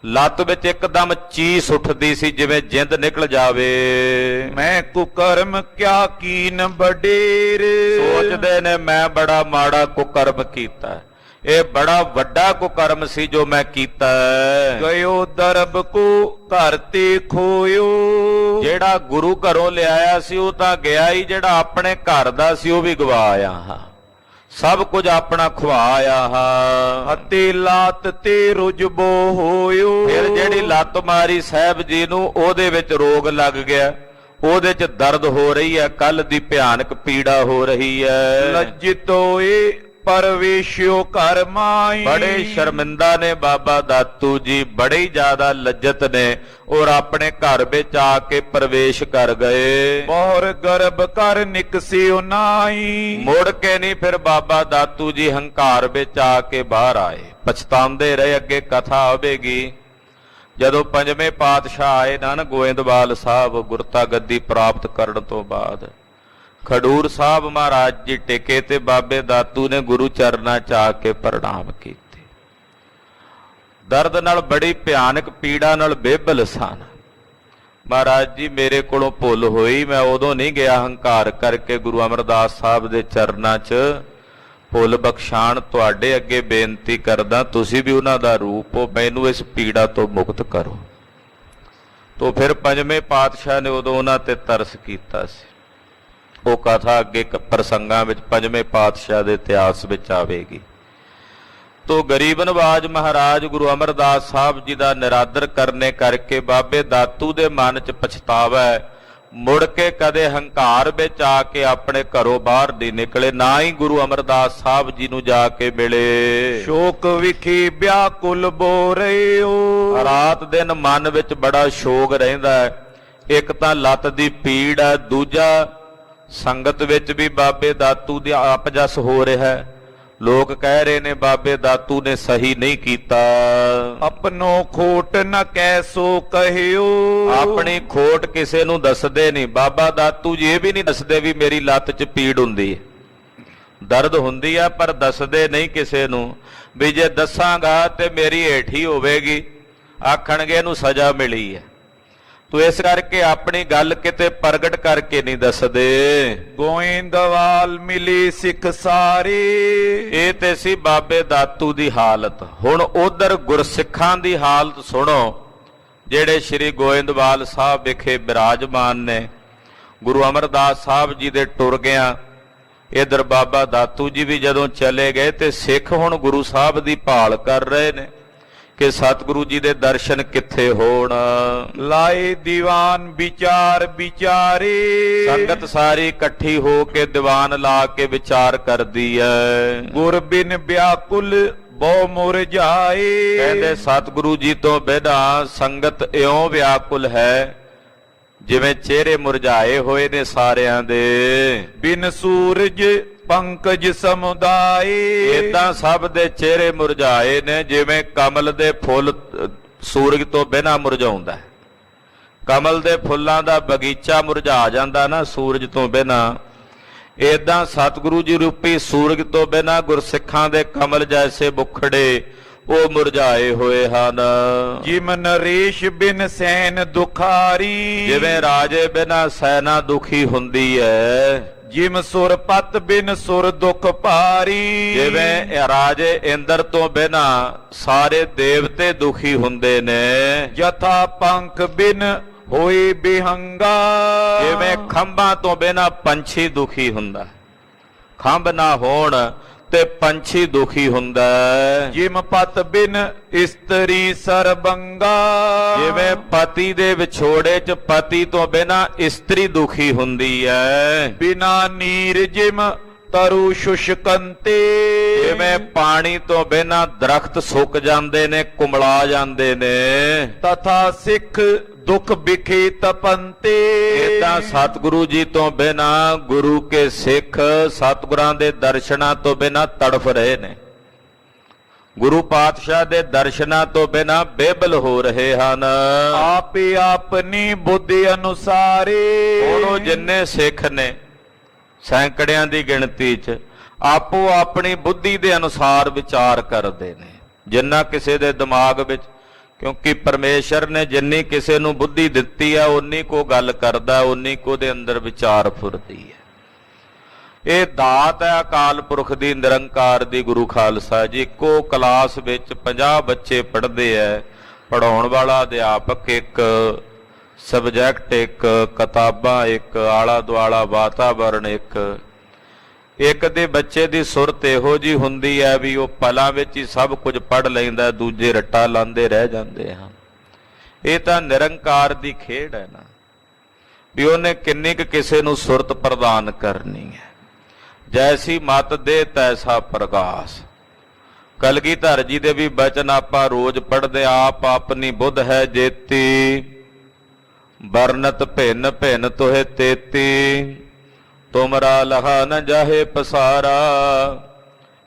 ਲੱਤ ਵਿੱਚ ਇੱਕਦਮ ਚੀਸ ਉੱਠਦੀ ਸੀ ਜਿਵੇਂ ਜਿੰਦ ਨਿਕਲ ਜਾਵੇ। ਮੈਂ ਕੁਕਰਮ ਕਿਆ ਕੀਨ ਬਡੇਰ। ਸੋਚਦੇ ਨੇ ਮੈਂ ਬੜਾ ਮਾੜਾ ਕੁਕਰਮ ਕੀਤਾ, ਇਹ ਬੜਾ ਵੱਡਾ ਕੁਕਰਮ ਸੀ ਜੋ ਮੈਂ ਕੀਤਾ। ਗਇਓ ਦਰਬ ਕੋ ਘਰ ਤੇ ਖੋਇਓ। ਜਿਹੜਾ ਗੁਰੂ ਘਰੋਂ ਲਿਆਇਆ ਸੀ ਉਹ ਤਾਂ ਗਿਆ ਹੀ, ਜਿਹੜਾ ਆਪਣੇ ਘਰ ਦਾ ਸੀ ਉਹ ਵੀ ਗਵਾ ਆਇਆ ਹਾਂ, ਸਭ ਕੁਝ ਆਪਣਾ ਖਵਾ ਆਇਆ ਹਾਂ। ਹਤੇ ਲਾਤ ਤੇ ਰੁਜਬੋ ਹੋਇਓ। ਫਿਰ ਜਿਹੜੀ ਲੱਤ ਮਾਰੀ ਸਾਹਿਬ ਜੀ ਨੂੰ ਉਹਦੇ ਵਿੱਚ ਰੋਗ ਲੱਗ ਗਿਆ, ਉਹਦੇ 'ਚ ਦਰਦ ਹੋ ਰਹੀ ਹੈ, ਕੱਲ ਦੀ ਭਿਆਨਕ ਪੀੜਾ ਹੋ ਰਹੀ ਹੈ। ਲੱਜਿਤ ਹੋਏ ਪਰਵੇਸ਼ਿਓ ਘਰ ਮਾਈ। ਬੜੇ ਸ਼ਰਮਿੰਦਾ ਨੇ ਬਾਬਾ ਦਾਤੂ ਜੀ, ਬੜੇ ਜ਼ਿਆਦਾ ਲੱਜਤ ਨੇ, ਔਰ ਆਪਣੇ ਘਰ ਵਿੱਚ ਆ ਕੇ ਪ੍ਰਵੇਸ਼ ਕਰ ਗਏ। ਬਹੁਰ ਗਰਭ ਕਰ ਨਿਕਸਿਓ ਨਾਈ। ਮੁੜ ਕੇ ਨਹੀਂ ਫਿਰ ਬਾਬਾ ਦਾਤੂ ਜੀ ਹੰਕਾਰ ਵਿੱਚ ਆ ਕੇ ਬਾਹਰ ਆਏ। ਪਛਤਾਉਂਦੇ ਰਹੇ, ਅੱਗੇ ਕਥਾ ਆਵੇਗੀ। ਜਦੋਂ ਪੰਜਵੇਂ ਪਾਤਸ਼ਾਹ ਆਏ ਨਾਨਕ ਗੋਇੰਦਵਾਲ ਸਾਹਿਬ ਗੁਰਤਾ ਗੱਦੀ ਪ੍ਰਾਪਤ ਕਰਨ ਤੋਂ ਬਾਅਦ ਖਡੂਰ ਸਾਹਿਬ ਮਹਾਰਾਜ ਜੀ ਟਿਕੇ ਤੇ ਬਾਬੇ ਦਾਤੂ ਨੇ ਗੁਰੂ ਚਰਨਾਂ 'ਚ ਆ ਕੇ ਪ੍ਰਣਾਮ ਕੀਤੇ। ਦਰਦ ਨਾਲ ਬੜੀ ਭਿਆਨਕ ਪੀੜਾ ਨਾਲ ਬੇਬਲ ਸਨ। ਮਹਾਰਾਜ ਜੀ ਮੇਰੇ ਕੋਲੋਂ ਭੁੱਲ ਹੋਈ, ਮੈਂ ਉਦੋਂ ਨਹੀਂ ਗਿਆ ਹੰਕਾਰ ਕਰਕੇ ਗੁਰੂ ਅਮਰਦਾਸ ਸਾਹਿਬ ਦੇ ਚਰਨਾਂ 'ਚ, ਭੁੱਲ ਬਖਸ਼ਾਣ ਤੁਹਾਡੇ ਅੱਗੇ ਬੇਨਤੀ ਕਰਦਾ, ਤੁਸੀਂ ਵੀ ਉਹਨਾਂ ਦਾ ਰੂਪ ਹੋ, ਮੈਨੂੰ ਇਸ ਪੀੜਾ ਤੋਂ ਮੁਕਤ ਕਰੋ। ਤੋ ਫਿਰ ਪੰਜਵੇਂ ਪਾਤਸ਼ਾਹ ਨੇ ਉਦੋਂ ਉਹਨਾਂ ਤੇ ਤਰਸ ਕੀਤਾ ਸੀ। ਉਹ ਕਥਾ ਅੱਗੇ ਪ੍ਰਸੰਗਾਂ ਵਿੱਚ ਪੰਜਵੇਂ ਪਾਤਸ਼ਾਹ ਦੇ ਇਤਿਹਾਸ ਵਿੱਚ ਆਵੇਗੀ। ਤੋ ਗਰੀਬ ਨਵਾਜ ਮਹਾਰਾਜ ਗੁਰੂ ਅਮਰਦਾਸ ਸਾਹਿਬ ਜੀ ਦਾ ਨਿਰਾਦਰ ਕਰਨੇ ਕਰਕੇ ਬਾਬੇ ਦਾਤੂ ਦੇ ਮਨ 'ਚ ਪਛਤਾਵਾ ਹੈ, ਮੁੜ ਕੇ ਕਦੇ ਹੰਕਾਰ ਵਿੱਚ ਆ ਕੇ ਆਪਣੇ ਘਰੋਂ ਬਾਹਰ ਨਹੀਂ ਨਿਕਲੇ, ਨਾ ਹੀ ਗੁਰੂ ਅਮਰਦਾਸ ਸਾਹਿਬ ਜੀ ਨੂੰ ਜਾ ਕੇ ਮਿਲੇ। ਸ਼ੋਕ ਵਿਖੀ ਵਿਆਕੁਲ ਬੋਰਿਓ, ਰਾਤ ਦਿਨ ਮਨ ਵਿੱਚ ਬੜਾ ਸ਼ੋਕ ਰਹਿੰਦਾ ਹੈ। ਇੱਕ ਤਾਂ ਲੱਤ ਦੀ ਪੀੜ ਹੈ, ਦੂਜਾ ਸੰਗਤ ਵਿੱਚ ਵੀ ਬਾਬੇ ਦਾਤੂ ਦੀ ਆਪਜਸ ਹੋ ਰਿਹਾ ਹੈ। ਲੋਕ ਕਹਿ ਰਹੇ ਨੇ ਬਾਬੇ ਦਾਤੂ ਨੇ ਸਹੀ ਨਹੀਂ ਕੀਤਾ। ਆਪਣੋ ਖੋਟ ਨ ਕੈਸੋ ਕਹਿਓ, ਆਪਣੀ ਖੋਟ ਕਿਸੇ ਨੂੰ ਦੱਸਦੇ ਨਹੀਂ। ਬਾਬਾ ਦਾਤੂ ਜੀ ਇਹ ਵੀ ਨਹੀਂ ਦੱਸਦੇ ਵੀ ਮੇਰੀ ਲੱਤ 'ਚ ਪੀੜ ਹੁੰਦੀ ਹੈ, ਦਰਦ ਹੁੰਦੀ ਆ, ਪਰ ਦੱਸਦੇ ਨਹੀਂ ਕਿਸੇ ਨੂੰ ਵੀ ਜੇ ਦੱਸਾਂਗਾ ਤੇ ਮੇਰੀ ਹੇਠੀ ਹੋਵੇਗੀ, ਆਖਣਗੇ ਇਹਨੂੰ ਸਜ਼ਾ ਮਿਲੀ ਹੈ। ਤੋ ਇਸ ਕਰਕੇ ਆਪਣੀ ਗੱਲ ਕਿਤੇ ਪ੍ਰਗਟ ਕਰਕੇ ਨਹੀਂ ਦੱਸਦੇ। ਗੋਇੰਦਵਾਲ ਮਿਲੀ ਸਿੱਖ ਸਾਰੀ, ਇਹ ਤੇ ਸੀ ਬਾਬੇ ਦਾਤੂ ਦੀ ਹਾਲਤ। ਹੁਣ ਉਧਰ ਗੁਰਸਿੱਖਾਂ ਦੀ ਹਾਲਤ ਸੁਣੋ, ਜਿਹੜੇ ਸ੍ਰੀ ਗੋਇੰਦਵਾਲ ਸਾਹਿਬ ਵਿਖੇ ਬਿਰਾਜਮਾਨ ਨੇ। ਗੁਰੂ ਅਮਰਦਾਸ ਸਾਹਿਬ ਜੀ ਦੇ ਟੁਰ ਗਿਆ, ਇਧਰ ਬਾਬਾ ਦਾਤੂ ਜੀ ਵੀ ਜਦੋਂ ਚਲੇ ਗਏ ਤੇ ਸਿੱਖ ਹੁਣ ਗੁਰੂ ਸਾਹਿਬ ਦੀ ਭਾਲ ਕਰ ਰਹੇ ਨੇ ਕਿ ਸਤਿਗੁਰੂ ਜੀ ਦੇ ਦਰਸ਼ਨ ਕਿੱਥੇ ਹੋਣ। ਲਾਏ ਦੀਵਾਨ ਵਿਚਾਰ ਵਿਚਾਰੇ, ਸੰਗਤ ਸਾਰੀ ਇਕੱਠੀ ਹੋ ਕੇ ਦੀਵਾਨ ਲਾ ਕੇ ਵਿਚਾਰ ਕਰਦੀ ਹੈ। ਗੁਰ ਬਿਨ ਵਿਆਕੁਲ ਬਹੁ ਮੁਰਝਾਏ, ਕਹਿੰਦੇ ਸਤਿਗੁਰੂ ਜੀ ਤੋਂ ਬਿਨਾਂ ਸੰਗਤ ਇਉਂ ਵਿਆਕੁਲ ਹੈ ਜਿਵੇਂ ਚਿਹਰੇ ਮੁਰਝਾਏ ਹੋਏ ਨੇ ਸਾਰਿਆਂ ਦੇ। ਬਿਨ ਸੂਰਜ ਪੰਕਜ ਸਮੁਦਾਏ, ਏਦਾਂ ਸਭ ਦੇ ਚਿਹਰੇ ਮੁਰਝਾਏ ਨੇ ਜਿਵੇਂ ਕਮਲ ਦੇ ਫੁੱਲ ਸੂਰਜ ਤੋਂ ਬਿਨਾਂ ਮੁਰਝਾਉਂਦਾ ਹੈ। ਕਮਲ ਦੇ ਫੁੱਲਾਂ ਦਾ ਬਗੀਚਾ ਮੁਰਝਾ ਜਾਂਦਾ ਨਾ ਸੂਰਜ ਤੋਂ ਬਿਨਾਂ, ਏਦਾਂ ਸਤਿਗੁਰੂ ਜੀ ਰੂਪੀ ਸੂਰਜ ਤੋਂ ਬਿਨਾਂ ਗੁਰਸਿੱਖਾਂ ਦੇ ਕਮਲ ਜੈਸੇ ਮੁਖੜੇ ਉਹ ਮੁਰਝਾਏ ਹੋਏ ਹਨ। ਜਿਮ ਨਰੇਸ਼ ਬਿਨ ਸੈਨ ਦੁਖਾਰੀ, ਜਿਵੇਂ ਰਾਜੇ ਬਿਨਾਂ ਸੈਨਾ ਦੁਖੀ ਹੁੰਦੀ ਹੈ। ਜਿਮ ਸੁਰਪਤ ਬਿਨ ਸੁਰ ਦੁਖ ਭਾਰੀ, ਜਿਵੇਂ ਰਾਜੇ ਇੰਦਰ ਤੋਂ ਬਿਨਾਂ ਸਾਰੇ ਦੇਵਤੇ ਦੁਖੀ ਹੁੰਦੇ ਨੇ। ਯਥਾ ਪੰਖ ਬਿਨ ਹੋਈ ਬਿਹੰਗਾ, ਜਿਵੇਂ ਖੰਭਾਂ ਤੋਂ ਬਿਨਾਂ ਪੰਛੀ ਦੁਖੀ ਹੁੰਦਾ, ਖੰਭ ਨਾ ਹੋਣ ਤੇ ਪੰਛੀ ਦੁਖੀ ਹੁੰਦਾ। ਜਿਮ ਪਤ ਬਿਨ ਇਸਤਰੀ ਸਰਬੰਗਾ, ਜਿਵੇਂ ਪਤੀ ਦੇ ਵਿਛੋੜੇ 'ਚ ਪਤੀ ਤੋਂ ਬਿਨਾਂ ਇਸਤਰੀ ਦੁਖੀ ਹੁੰਦੀ ਹੈ। ਬਿਨਾ ਨੀਰ ਜਿਮ ਤਰੁ ਸ਼ੁਸ਼ਕੰਤੇ, ਜਿਵੇਂ ਪਾਣੀ ਤੋਂ ਬਿਨਾਂ ਦਰਖਤ ਸੁੱਕ ਜਾਂਦੇ ਨੇ, ਕੁਮਲਾ ਜਾਂਦੇ ਨੇ। ਤਥਾ ਸਿੱਖ ਦੁਖ ਵਿਖੇ ਤਪੰਤੇ, ਏਦਾਂ ਸਤਿਗੁਰੂ ਜੀ ਤੋਂ ਬਿਨਾਂ ਗੁਰੂ ਕੇ ਸਿੱਖ ਸਤਿਗੁਰਾਂ ਦੇ ਦਰਸ਼ਨਾਂ ਤੋਂ ਬਿਨਾਂ ਤੜਫ ਰਹੇ ਨੇ। ਗੁਰੂ ਪਾਤਸ਼ਾਹ ਦੇ ਦਰਸ਼ਨਾਂ ਤੋਂ ਬਿਨਾਂ ਬੇਬਲ ਹੋ ਰਹੇ ਹਨ। ਆਪੇ ਆਪਣੀ ਬੁੱਧੀ ਅਨੁਸਾਰੇ, ਉਹ ਜਿੰਨੇ ਸਿੱਖ ਨੇ ਸੈਂਕੜਿਆਂ ਦੀ ਗਿਣਤੀ 'ਚ ਆਪੋ ਆਪਣੀ ਬੁੱਧੀ ਦੇ ਅਨੁਸਾਰ ਵਿਚਾਰ ਕਰਦੇ ਨੇ, ਜਿੰਨਾ ਕਿਸੇ ਦੇ ਦਿਮਾਗ ਵਿੱਚ, ਕਿਉਂਕਿ ਪਰਮੇਸ਼ਰ ਨੇ ਜਿੰਨੀ ਕਿਸੇ ਨੂੰ ਬੁੱਧੀ ਦਿੱਤੀ ਆ ਉਨੀ ਕੋ ਗੱਲ ਕਰਦਾ, ਉਨੀ ਕੋ ਦੇ ਅੰਦਰ ਵਿਚਾਰ ਫੁਰਦੀ ਹੈ। ਇਹ ਦਾਤ ਹੈ ਅਕਾਲ ਪੁਰਖ ਦੀ, ਨਿਰੰਕਾਰ ਦੀ। ਗੁਰੂ ਖਾਲਸਾ ਜੀ ਇੱਕੋ ਕਲਾਸ ਵਿੱਚ 50 ਬੱਚੇ ਪੜ੍ਹਦੇ ਐ, ਪੜਾਉਣ ਵਾਲਾ ਅਧਿਆਪਕ ਇੱਕ, ਸਬਜੈਕਟ ਇੱਕ, ਕਿਤਾਬਾਂ ਇੱਕ, ਆਲਾ ਦੁਆਲਾ ਵਾਤਾਵਰਣ ਇੱਕ ਦੇ ਬੱਚੇ ਦੀ ਸੁਰਤ ਇਹੋ ਜੀ ਹੁੰਦੀ ਹੈ ਵੀ ਉਹ ਪਲਾਂ ਵਿੱਚ ਹੀ ਸਭ ਕੁਝ ਪੜ੍ਹ ਲੈਂਦਾ, ਦੂਜੇ ਰੱਟਾ ਲਾਉਂਦੇ ਰਹਿ ਜਾਂਦੇ ਹਨ। ਇਹ ਤਾਂ ਨਿਰੰਕਾਰ ਦੀ ਖੇਡ ਹੈ ਨਾ, ਵੀ ਉਹਨੇ ਕਿੰਨੀ ਕੁ ਕਿਸੇ ਨੂੰ ਸੁਰਤ ਪ੍ਰਦਾਨ ਕਰਨੀ ਹੈ। ਜੈਸੀ ਮਤ ਦੇ ਤੈਸਾ ਪ੍ਰਗਾਸ। ਕਲਗੀਧਰ ਜੀ ਦੇ ਵੀ ਬਚਨ ਆਪਾਂ ਰੋਜ਼ ਪੜ੍ਹਦੇ, ਆਪ ਆਪਣੀ ਬੁੱਧ ਹੈ ਜੇਤੀ, ਵਰਨਤ ਭਿੰਨ ਭਿੰਨ ਤੋਹਿ ਤੇਤੀ, ਤੁਮਰਾ ਲਹਾ ਨ ਜਾਹੇ ਪਸਾਰਾ,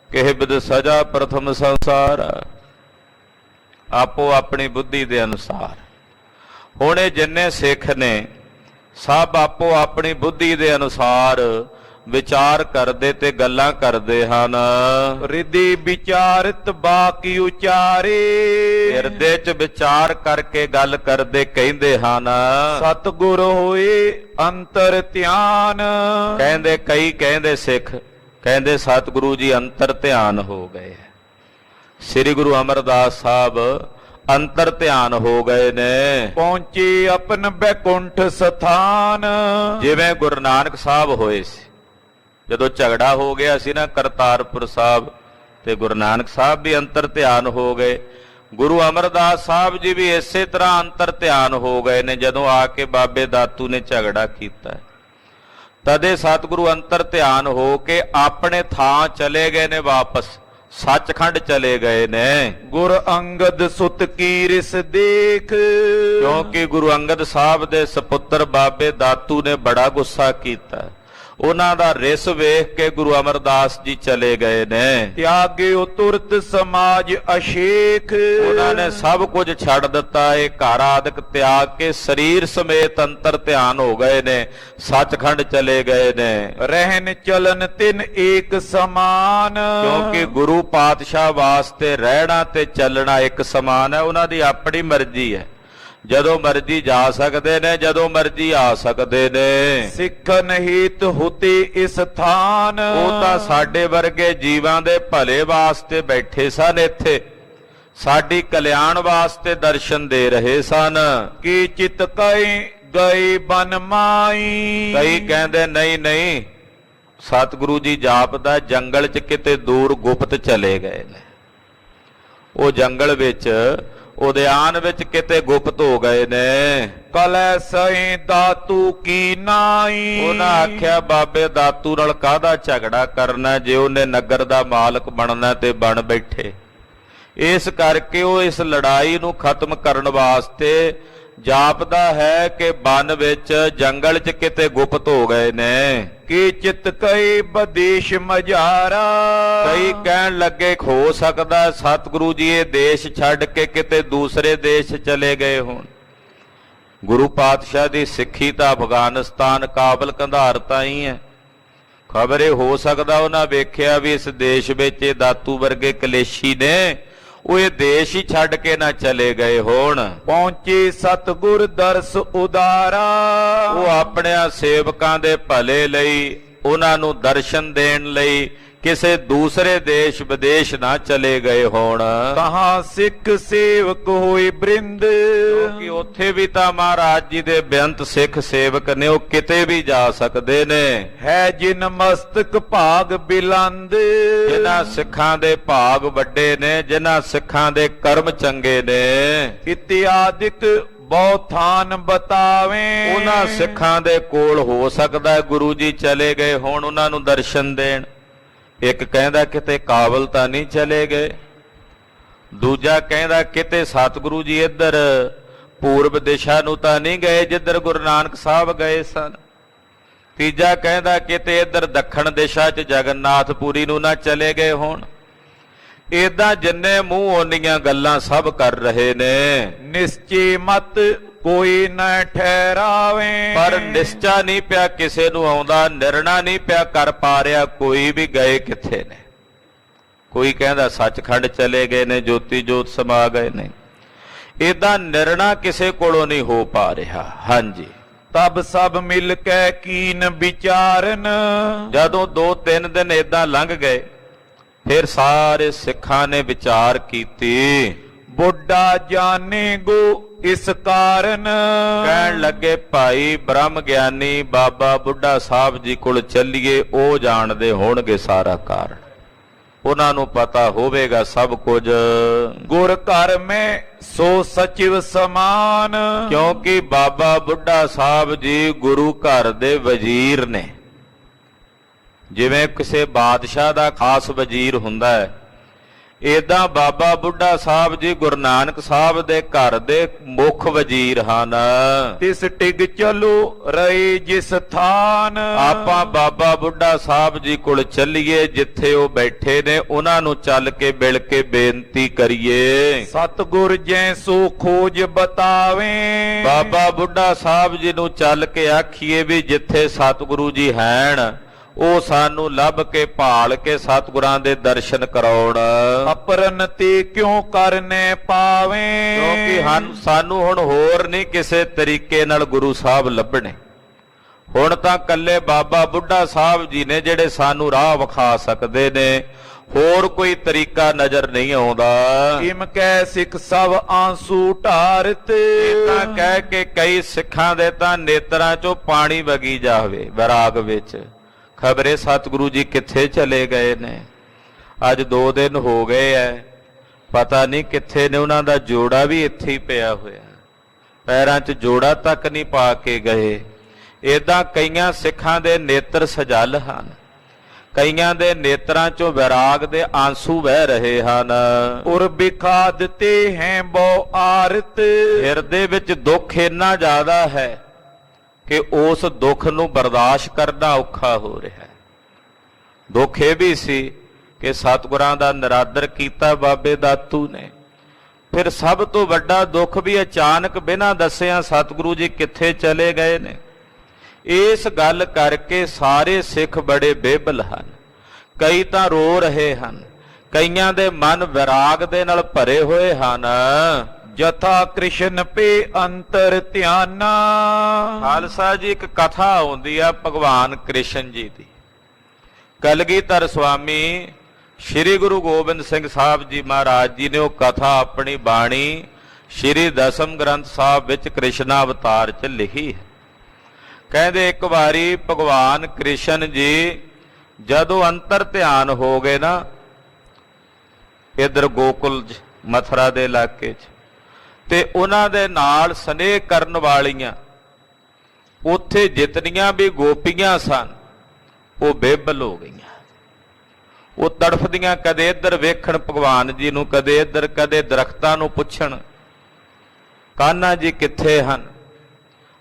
ਕਿਹ ਬਿਦ ਸਜਾ ਪ੍ਰਥਮ ਸੰਸਾਰਾ। ਆਪੋ ਆਪਣੀ ਬੁੱਧੀ ਦੇ ਅਨੁਸਾਰ। ਹੁਣ ਇਹ ਜਿੰਨੇ ਸਿੱਖ ਨੇ ਸਭ ਆਪੋ ਆਪਣੀ ਬੁੱਧੀ ਦੇ ਅਨੁਸਾਰ ਵਿਚਾਰ ਕਰਦੇ ਤੇ ਗੱਲਾਂ ਕਰਦੇ ਹਨ। ਰਿਧੀ ਵਿਚਾਰਤ ਬਾਕੀ ਉਚਾਰੇ, ਹਿਰਦੇ 'ਚ ਵਿਚਾਰ ਕਰਕੇ ਗੱਲ ਕਰਦੇ ਕਹਿੰਦੇ ਹਨ। ਸਤਿਗੁਰ ਹੋਏ ਅੰਤਰ ਧਿਆਨ, ਕਹਿੰਦੇ ਕਈ ਕਹਿੰਦੇ ਸਿੱਖ ਕਹਿੰਦੇ ਸਤਿਗੁਰੂ ਜੀ ਅੰਤਰ ਧਿਆਨ ਹੋ ਗਏ। ਸ੍ਰੀ ਗੁਰੂ ਅਮਰਦਾਸ ਸਾਹਿਬ ਅੰਤਰ ਧਿਆਨ ਹੋ ਗਏ ਨੇ। ਪਹੁੰਚੇ ਆਪਨ ਬੈਕੁੰਠ ਸਥਾਨ, ਜਿਵੇਂ ਗੁਰੂ ਨਾਨਕ ਸਾਹਿਬ ਹੋਏ ਸੀ ਜਦੋਂ ਝਗੜਾ ਹੋ ਗਿਆ ਸੀ ਨਾ ਕਰਤਾਰਪੁਰ ਸਾਹਿਬ, ਤੇ ਗੁਰੂ ਨਾਨਕ ਸਾਹਿਬ ਵੀ ਅੰਤਰ ਧਿਆਨ ਹੋ ਗਏ। ਗੁਰੂ ਅਮਰਦਾਸ ਸਾਹਿਬ ਜੀ ਵੀ ਇਸੇ ਤਰ੍ਹਾਂ ਅੰਤਰ ਧਿਆਨ ਹੋ ਗਏ ਨੇ ਜਦੋਂ ਆ ਕੇ ਬਾਬੇ ਦਾਤੂ ਨੇ ਝਗੜਾ ਕੀਤਾ। ਤਦੇ ਸਤਿਗੁਰੂ ਅੰਤਰ ਧਿਆਨ ਹੋ ਕੇ ਆਪਣੇ ਥਾਂ ਚਲੇ ਗਏ ਨੇ, ਵਾਪਸ ਸੱਚਖੰਡ ਚਲੇ ਗਏ ਨੇ। ਗੁਰ ਅੰਗਦ ਸੁਤ ਕੀ ਰਿਸ ਦੇਖ, ਕਿਉਂਕਿ ਗੁਰੂ ਅੰਗਦ ਸਾਹਿਬ ਦੇ ਸਪੁੱਤਰ ਬਾਬੇ ਦਾਤੂ ਨੇ ਬੜਾ ਗੁੱਸਾ ਕੀਤਾ। ਉਹਨਾਂ ਦਾ ਰਿਸ ਵੇਖ ਕੇ ਗੁਰੂ ਅਮਰਦਾਸ ਜੀ ਚਲੇ ਗਏ ਨੇ। ਤਿਆਗਿਓ ਤੁਰਤ ਸਮਾਜ ਅਸ਼ੇਖ, ਉਹਨਾਂ ਨੇ ਸਭ ਕੁਝ ਛੱਡ ਦਿੱਤਾ। ਇਹ ਘਰ ਆਦਿਕ ਤਿਆਗ ਕੇ ਸਰੀਰ ਸਮੇਤ ਅੰਤਰ ਧਿਆਨ ਹੋ ਗਏ ਨੇ, ਸੱਚਖੰਡ ਚਲੇ ਗਏ ਨੇ। ਰਹਿਨ ਚਲਨ ਤਿਨ ਏਕ ਸਮਾਨ, ਕਿਉਂਕਿ ਗੁਰੂ ਪਾਤਸ਼ਾਹ ਵਾਸਤੇ ਰਹਿਣਾ ਤੇ ਚੱਲਣਾ ਇੱਕ ਸਮਾਨ ਹੈ। ਉਹਨਾਂ ਦੀ ਆਪਣੀ ਮਰਜ਼ੀ ਹੈ, ਜਦੋਂ ਮਰਜ਼ੀ ਜਾ ਸਕਦੇ ਨੇ, ਜਦੋਂ ਮਰਜ਼ੀ ਆ ਸਕਦੇ ਨੇ। ਸਿੱਖਨ ਹਿਤ ਹੁਤੇ ਇਸ ਥਾਨ, ਉਹ ਤਾਂ ਸਾਡੇ ਵਰਗੇ ਜੀਵਾਂ ਦੇ ਭਲੇ ਵਾਸਤੇ ਬੈਠੇ ਸਨ ਇੱਥੇ, ਸਾਡੀ ਕਲਿਆਣ ਵਾਸਤੇ ਦਰਸ਼ਨ ਦੇ ਰਹੇ ਸਨ। ਕੀ ਚਿਤ ਕੈ ਗਏ ਬਨ ਮਾਈ, ਕਈ ਕਹਿੰਦੇ ਨਹੀਂ ਨਹੀਂ ਸਤਿਗੁਰੂ ਜੀ ਜਾਪਦਾ ਜੰਗਲ 'ਚ ਕਿਤੇ ਦੂਰ ਗੁਪਤ ਚਲੇ ਗਏ ਨੇ। ਉਹ ਜੰਗਲ ਵਿੱਚ ਉਦਿਆਨ ਵਿੱਚ ਕਿਤੇ ਗੁਪਤ ਹੋ ਗਏ ਨੇ। ਕਲੈ ਸਈ ਦਾਤੂ ਕੀ ਨਾਈ, ਉਹਨਾਂ ਆਖਿਆ ਬਾਬੇ ਦਾਤੂ ਨਾਲ ਕਾਹਦਾ ਝਗੜਾ ਕਰਨਾ, ਜੇ ਉਹਨੇ ਨਗਰ ਦਾ ਮਾਲਕ ਬਣਨਾ ਤੇ ਬਣ ਬੈਠੇ। ਇਸ ਕਰਕੇ ਉਹ ਇਸ ਲੜਾਈ ਨੂੰ ਖਤਮ ਕਰਨ ਵਾਸਤੇ ਜਾਪਦਾ ਹੈ ਕਿ ਬਨ ਵਿੱਚ ਜੰਗਲ 'ਚ ਕਿਤੇ ਗੁਪਤ ਹੋ ਗਏ ਨੇ। ਕੀ ਚਿਤ ਕਈ ਬਦੇਸ਼ ਮਝਾਰਾ, ਕਈ ਕਹਿਣ ਲੱਗੇ ਹੋ ਸਕਦਾ ਸਤਿਗੁਰੂ ਜੀ ਇਹ ਦੇਸ਼ ਛੱਡ ਕੇ ਕਿਤੇ ਦੂਸਰੇ ਦੇਸ਼ ਚਲੇ ਗਏ ਹੋਣ। ਗੁਰੂ ਪਾਤਸ਼ਾਹ ਦੀ ਸਿੱਖੀ ਤਾਂ ਅਫਗਾਨਿਸਤਾਨ ਕਾਬਲ ਕੰਧਾਰ ਤਾਈਂ ਹੈ। ਖਬਰੇ ਹੋ ਸਕਦਾ ਉਹਨਾਂ ਵੇਖਿਆ ਵੀ ਇਸ ਦੇਸ਼ ਵਿੱਚ ਇਹ ਦਾਤੂ ਵਰਗੇ ਕਲੇਸ਼ੀ ਨੇ, ਉਹ ਇਹ ਦੇਸ਼ ਹੀ ਛੱਡ ਕੇ ਨਾ ਚਲੇ ਗਏ ਹੋਣ। ਪਹੁੰਚੇ ਸਤਿਗੁਰ ਦਰਸ ਉਦਾਰਾ, ਉਹ ਆਪਣਿਆਂ ਸੇਵਕਾਂ ਦੇ ਭਲੇ ਲਈ, ਉਹਨਾਂ ਨੂੰ ਦਰਸ਼ਨ ਦੇਣ ਲਈ ਕਿਸੇ ਦੂਸਰੇ ਦੇਸ਼ ਵਿਦੇਸ਼ ਨਾ ਚਲੇ ਗਏ ਹੋਣ। ਕਹਾਂ ਸਿੱਖ ਸੇਵਕ ਹੋਏ ਬ੍ਰਿੰਦ, ਕਿਉਂਕਿ ਉੱਥੇ ਵੀ ਤਾਂ ਮਹਾਰਾਜ ਜੀ ਦੇ ਬੇਅੰਤ ਸਿੱਖ ਸੇਵਕ ਨੇ, ਉਹ ਕਿਤੇ ਵੀ ਜਾ ਸਕਦੇ ਨੇ। ਹੈ ਜਿਨ ਮਸਤਕ ਭਾਗ ਬਿਲੰਦ, ਜਿਨ੍ਹਾਂ ਸਿੱਖਾਂ ਦੇ ਭਾਗ ਵੱਡੇ ਨੇ, ਜਿਨ੍ਹਾਂ ਸਿੱਖਾਂ ਦੇ ਕਰਮ ਚੰਗੇ ਨੇ। ਇਤਿਆਦਿਕ ਬਹੁ ਥਾਨ ਬਤਾਵੇ, ਉਹਨਾਂ ਸਿੱਖਾਂ ਦੇ ਕੋਲ ਹੋ ਸਕਦਾ ਗੁਰੂ ਜੀ ਚਲੇ ਗਏ ਹੋਣ ਉਹਨਾਂ ਨੂੰ ਦਰਸ਼ਨ ਦੇਣ। ਇੱਕ ਕਹਿੰਦਾ ਕਿਤੇ ਕਾਬਲ ਤਾਂ ਨਹੀਂ ਚਲੇ ਗਏ, ਦੂਜਾ ਕਹਿੰਦਾ ਕਿਤੇ ਸਤਿਗੁਰੂ ਜੀ ਇੱਧਰ ਪੂਰਬ ਦਿਸ਼ਾ ਨੂੰ ਤਾਂ ਨਹੀਂ ਗਏ ਜਿੱਧਰ ਗੁਰੂ ਨਾਨਕ ਸਾਹਿਬ ਗਏ ਸਨ। ਤੀਜਾ ਕਹਿੰਦਾ ਕਿਤੇ ਇੱਧਰ ਦੱਖਣ ਦਿਸ਼ਾ 'ਚ ਜਗਨਨਾਥਪੁਰੀ ਨੂੰ ਨਾ ਚਲੇ ਗਏ ਹੋਣ। ਏਦਾਂ ਜਿੰਨੇ ਮੂੰਹ ਓਨੀਆਂ ਗੱਲਾਂ ਸਭ ਕਰ ਰਹੇ ਨੇ। ਨਿਸ਼ਚੇ ਮਤ ਕੋਈ ਨਾ ਠਹਿਰਾਵੇ, ਪਰ ਨਿਸ਼ਚਾ ਨਹੀਂ ਪਿਆ ਕਿਸੇ ਨੂੰ ਆਉਂਦਾ, ਨਿਰਣਾ ਨਹੀਂ ਪਿਆ ਕਰ ਪਾ ਰਿਹਾ ਕੋਈ ਵੀ ਗਏ ਕਿੱਥੇ ਨੇ। ਕੋਈ ਕਹਿੰਦਾ ਸੱਚਖੰਡ ਚਲੇ ਗਏ ਨੇ, ਜੋਤੀ ਜੋਤ ਸਮਾ ਗਏ ਨੇ। ਏਦਾਂ ਨਿਰਣਾ ਕਿਸੇ ਕੋਲੋਂ ਨਹੀਂ ਹੋ ਪਾ ਰਿਹਾ। ਹਾਂਜੀ, ਤਬ ਸਭ ਮਿਲ ਕੇ ਕੀਨ ਵਿਚਾਰਨ, ਜਦੋਂ 2-3 ਦਿਨ ਏਦਾਂ ਲੰਘ ਗਏ ਫਿਰ ਸਾਰੇ ਸਿੱਖਾਂ ਨੇ ਵਿਚਾਰ ਕੀਤੀ। ਬੁੱਢਾ ਜਾਣੇ ਗੋ ਇਸ ਕਾਰਨ, ਕਹਿਣ ਲੱਗੇ ਭਾਈ ਬ੍ਰਹਮ ਗਿਆਨੀ ਬਾਬਾ ਬੁੱਢਾ ਸਾਹਿਬ ਜੀ ਕੋਲ ਚੱਲੀਏ, ਉਹ ਜਾਣਦੇ ਹੋਣਗੇ ਸਾਰਾ ਕਾਰਨ, ਉਹਨਾਂ ਨੂੰ ਪਤਾ ਹੋਵੇਗਾ ਸਭ ਕੁਝ। ਗੁਰ ਘਰ ਮੈਂ ਸੋ ਸਚਿਵ ਸਮਾਨ, ਕਿਉਂਕਿ ਬਾਬਾ ਬੁੱਢਾ ਸਾਹਿਬ ਜੀ ਗੁਰੂ ਘਰ ਦੇ ਵਜ਼ੀਰ ਨੇ। ਜਿਵੇਂ ਕਿਸੇ ਬਾਦਸ਼ਾਹ ਦਾ ਖਾਸ ਵਜ਼ੀਰ ਹੁੰਦਾ ਹੈ, ਏਦਾਂ ਬਾਬਾ ਬੁੱਢਾ ਸਾਹਿਬ ਜੀ ਗੁਰੂ ਨਾਨਕ ਸਾਹਿਬ ਦੇ ਘਰ ਦੇ ਮੁੱਖ ਵਜ਼ੀਰ ਹਨ। ਤਿਸ ਟਿਗ ਚਲੋ ਰਹੇ ਜਿਸ ਥਾਨ। ਆਪਾਂ ਬਾਬਾ ਬੁੱਢਾ ਸਾਹਿਬ ਜੀ ਕੋਲ ਚੱਲੀਏ, ਜਿੱਥੇ ਉਹ ਬੈਠੇ ਨੇ ਉਹਨਾਂ ਨੂੰ ਚੱਲ ਕੇ ਮਿਲ ਕੇ ਬੇਨਤੀ ਕਰੀਏ। ਸਤਿਗੁਰ ਜੈ ਸੋ ਖੋਜ ਬਤਾਵੇ। ਬਾਬਾ ਬੁੱਢਾ ਸਾਹਿਬ ਜੀ ਨੂੰ ਚੱਲ ਕੇ ਆਖੀਏ ਵੀ ਜਿੱਥੇ ਸਤਿਗੁਰੂ ਜੀ ਹੈਣ ਉਹ ਸਾਨੂੰ ਲੱਭ ਕੇ ਭਾਲ ਕੇ ਸਤਿਗੁਰਾਂ ਦੇ ਦਰਸ਼ਨ ਕਰਾਉਣ। ਅਪਰਨ ਤੇ ਕਿਉਂ ਕਰਨੇ ਪਾਵੇ। ਕਿਉਂਕਿ ਸਾਨੂੰ ਹੁਣ ਹੋਰ ਨਹੀਂ ਕਿਸੇ ਤਰੀਕੇ ਨਾਲ ਗੁਰੂ ਸਾਹਿਬ ਲੱਭਣੇ। ਹੁਣ ਤਾਂ ਕੱਲੇ ਬਾਬਾ ਬੁੱਢਾ ਸਾਹਿਬ ਜੀ ਨੇ ਜਿਹੜੇ ਸਾਨੂੰ ਰਾਹ ਵਿਖਾ ਸਕਦੇ ਨੇ, ਹੋਰ ਕੋਈ ਤਰੀਕਾ ਨਜ਼ਰ ਨਹੀਂ ਆਉਂਦਾ। ਇਮ ਕਹਿ ਸਿੱਖ ਸਭ ਆਂਸੂ ਢਾਰਤ। ਤਾਂ ਕਹਿ ਕੇ ਕਈ ਸਿੱਖਾਂ ਦੇ ਤਾਂ ਨੇਤਰਾਂ ਚੋਂ ਪਾਣੀ ਵਗੀ ਜਾਵੇ ਵਿਰਾਗ ਵਿੱਚ। ਖਬਰੇ ਸਤਿਗੁਰੂ ਜੀ ਕਿੱਥੇ ਚਲੇ ਗਏ ਨੇ। ਅੱਜ 2 ਦਿਨ ਹੋ ਗਏ ਐ, ਪਤਾ ਨਹੀਂ ਕਿੱਥੇ ਨੇ। ਉਹਨਾਂ ਦਾ ਜੋੜਾ ਵੀ ਇੱਥੇ ਹੀ ਪਿਆ ਹੋਇਆ, ਪੈਰਾਂ 'ਚ ਜੋੜਾ ਤੱਕ ਨਹੀਂ ਪਾ ਕੇ ਗਏ। ਏਦਾਂ ਕਈਆਂ ਸਿੱਖਾਂ ਦੇ ਨੇਤਰ ਸਜਲ ਹਨ, ਕਈਆਂ ਦੇ ਨੇਤਰਾਂ 'ਚੋਂ ਵਿਰਾਗ ਦੇ ਆਂਸੂ ਵਹਿ ਰਹੇ ਹਨ। ਉਰ ਬਿਖਾਦ ਤੇ ਹੈ ਬਹੁ ਆਰਤ। ਹਿਰਦੇ ਵਿੱਚ ਦੁੱਖ ਇੰਨਾ ਜ਼ਿਆਦਾ ਹੈ ਕਿ ਉਸ ਦੁੱਖ ਨੂੰ ਬਰਦਾਸ਼ਤ ਕਰਨਾ ਔਖਾ ਹੋ ਰਿਹਾ ਹੈ। ਦੁੱਖ ਇਹ ਵੀ ਸੀ ਕਿ ਸਤਿਗੁਰਾਂ ਦਾ ਨਿਰਾਦਰ ਕੀਤਾ ਬਾਬੇ ਦਾਤੂ ਨੇ। ਫਿਰ ਸਭ ਤੋਂ ਵੱਡਾ ਦੁੱਖ ਵੀ ਅਚਾਨਕ ਬਿਨਾਂ ਦੱਸਿਆਂ ਸਤਿਗੁਰੂ ਜੀ ਕਿੱਥੇ ਚਲੇ ਗਏ ਨੇ। ਇਸ ਗੱਲ ਕਰਕੇ ਸਾਰੇ ਸਿੱਖ ਬੜੇ ਬੇਬਲ ਹਨ। ਕਈ ਤਾਂ ਰੋ ਰਹੇ ਹਨ, ਕਈਆਂ ਦੇ ਮਨ ਵਿਰਾਗ ਦੇ ਨਾਲ ਭਰੇ ਹੋਏ ਹਨ। ਜਥਾ ਕ੍ਰਿਸ਼ਨ ਪੇ ਅੰਤਰ ਧਿਆਨਾ। ਖਾਲਸਾ ਜੀ ਇੱਕ ਕਥਾ ਆਉਂਦੀ ਆ ਭਗਵਾਨ ਕ੍ਰਿਸ਼ਨ ਜੀ ਦੀ। ਕਲਗੀਧਰ ਸੁਆਮੀ ਸ੍ਰੀ ਗੁਰੂ ਗੋਬਿੰਦ ਸਿੰਘ ਸਾਹਿਬ ਜੀ ਮਹਾਰਾਜ ਜੀ ਨੇ ਉਹ ਕਥਾ ਆਪਣੀ ਬਾਣੀ ਸ੍ਰੀ ਦਸਮ ਗ੍ਰੰਥ ਸਾਹਿਬ ਵਿੱਚ ਕ੍ਰਿਸ਼ਨ ਅਵਤਾਰ 'ਚ ਲਿਖੀ ਹੈ। ਕਹਿੰਦੇ ਇੱਕ ਵਾਰੀ ਭਗਵਾਨ ਕ੍ਰਿਸ਼ਨ ਜੀ ਜਦੋਂ ਅੰਤਰ ਧਿਆਨ ਹੋ ਗਏ ਨਾ, ਇਧਰ ਗੋਕੁਲ ਮਥੁਰਾ ਦੇ ਇਲਾਕੇ 'ਚ, ਤੇ ਉਹਨਾਂ ਦੇ ਨਾਲ ਸਨੇਹ ਕਰਨ ਵਾਲੀਆਂ ਉੱਥੇ ਜਿਤਨੀਆਂ ਵੀ ਗੋਪੀਆਂ ਸਨ ਉਹ ਬੇਬਲ ਹੋ ਗਈਆਂ। ਉਹ ਤੜਫਦੀਆਂ, ਕਦੇ ਇੱਧਰ ਵੇਖਣ ਭਗਵਾਨ ਜੀ ਨੂੰ, ਕਦੇ ਇੱਧਰ, ਕਦੇ ਦਰਖਤਾਂ ਨੂੰ ਪੁੱਛਣ ਕਾन्हा ਜੀ ਕਿੱਥੇ ਹਨ।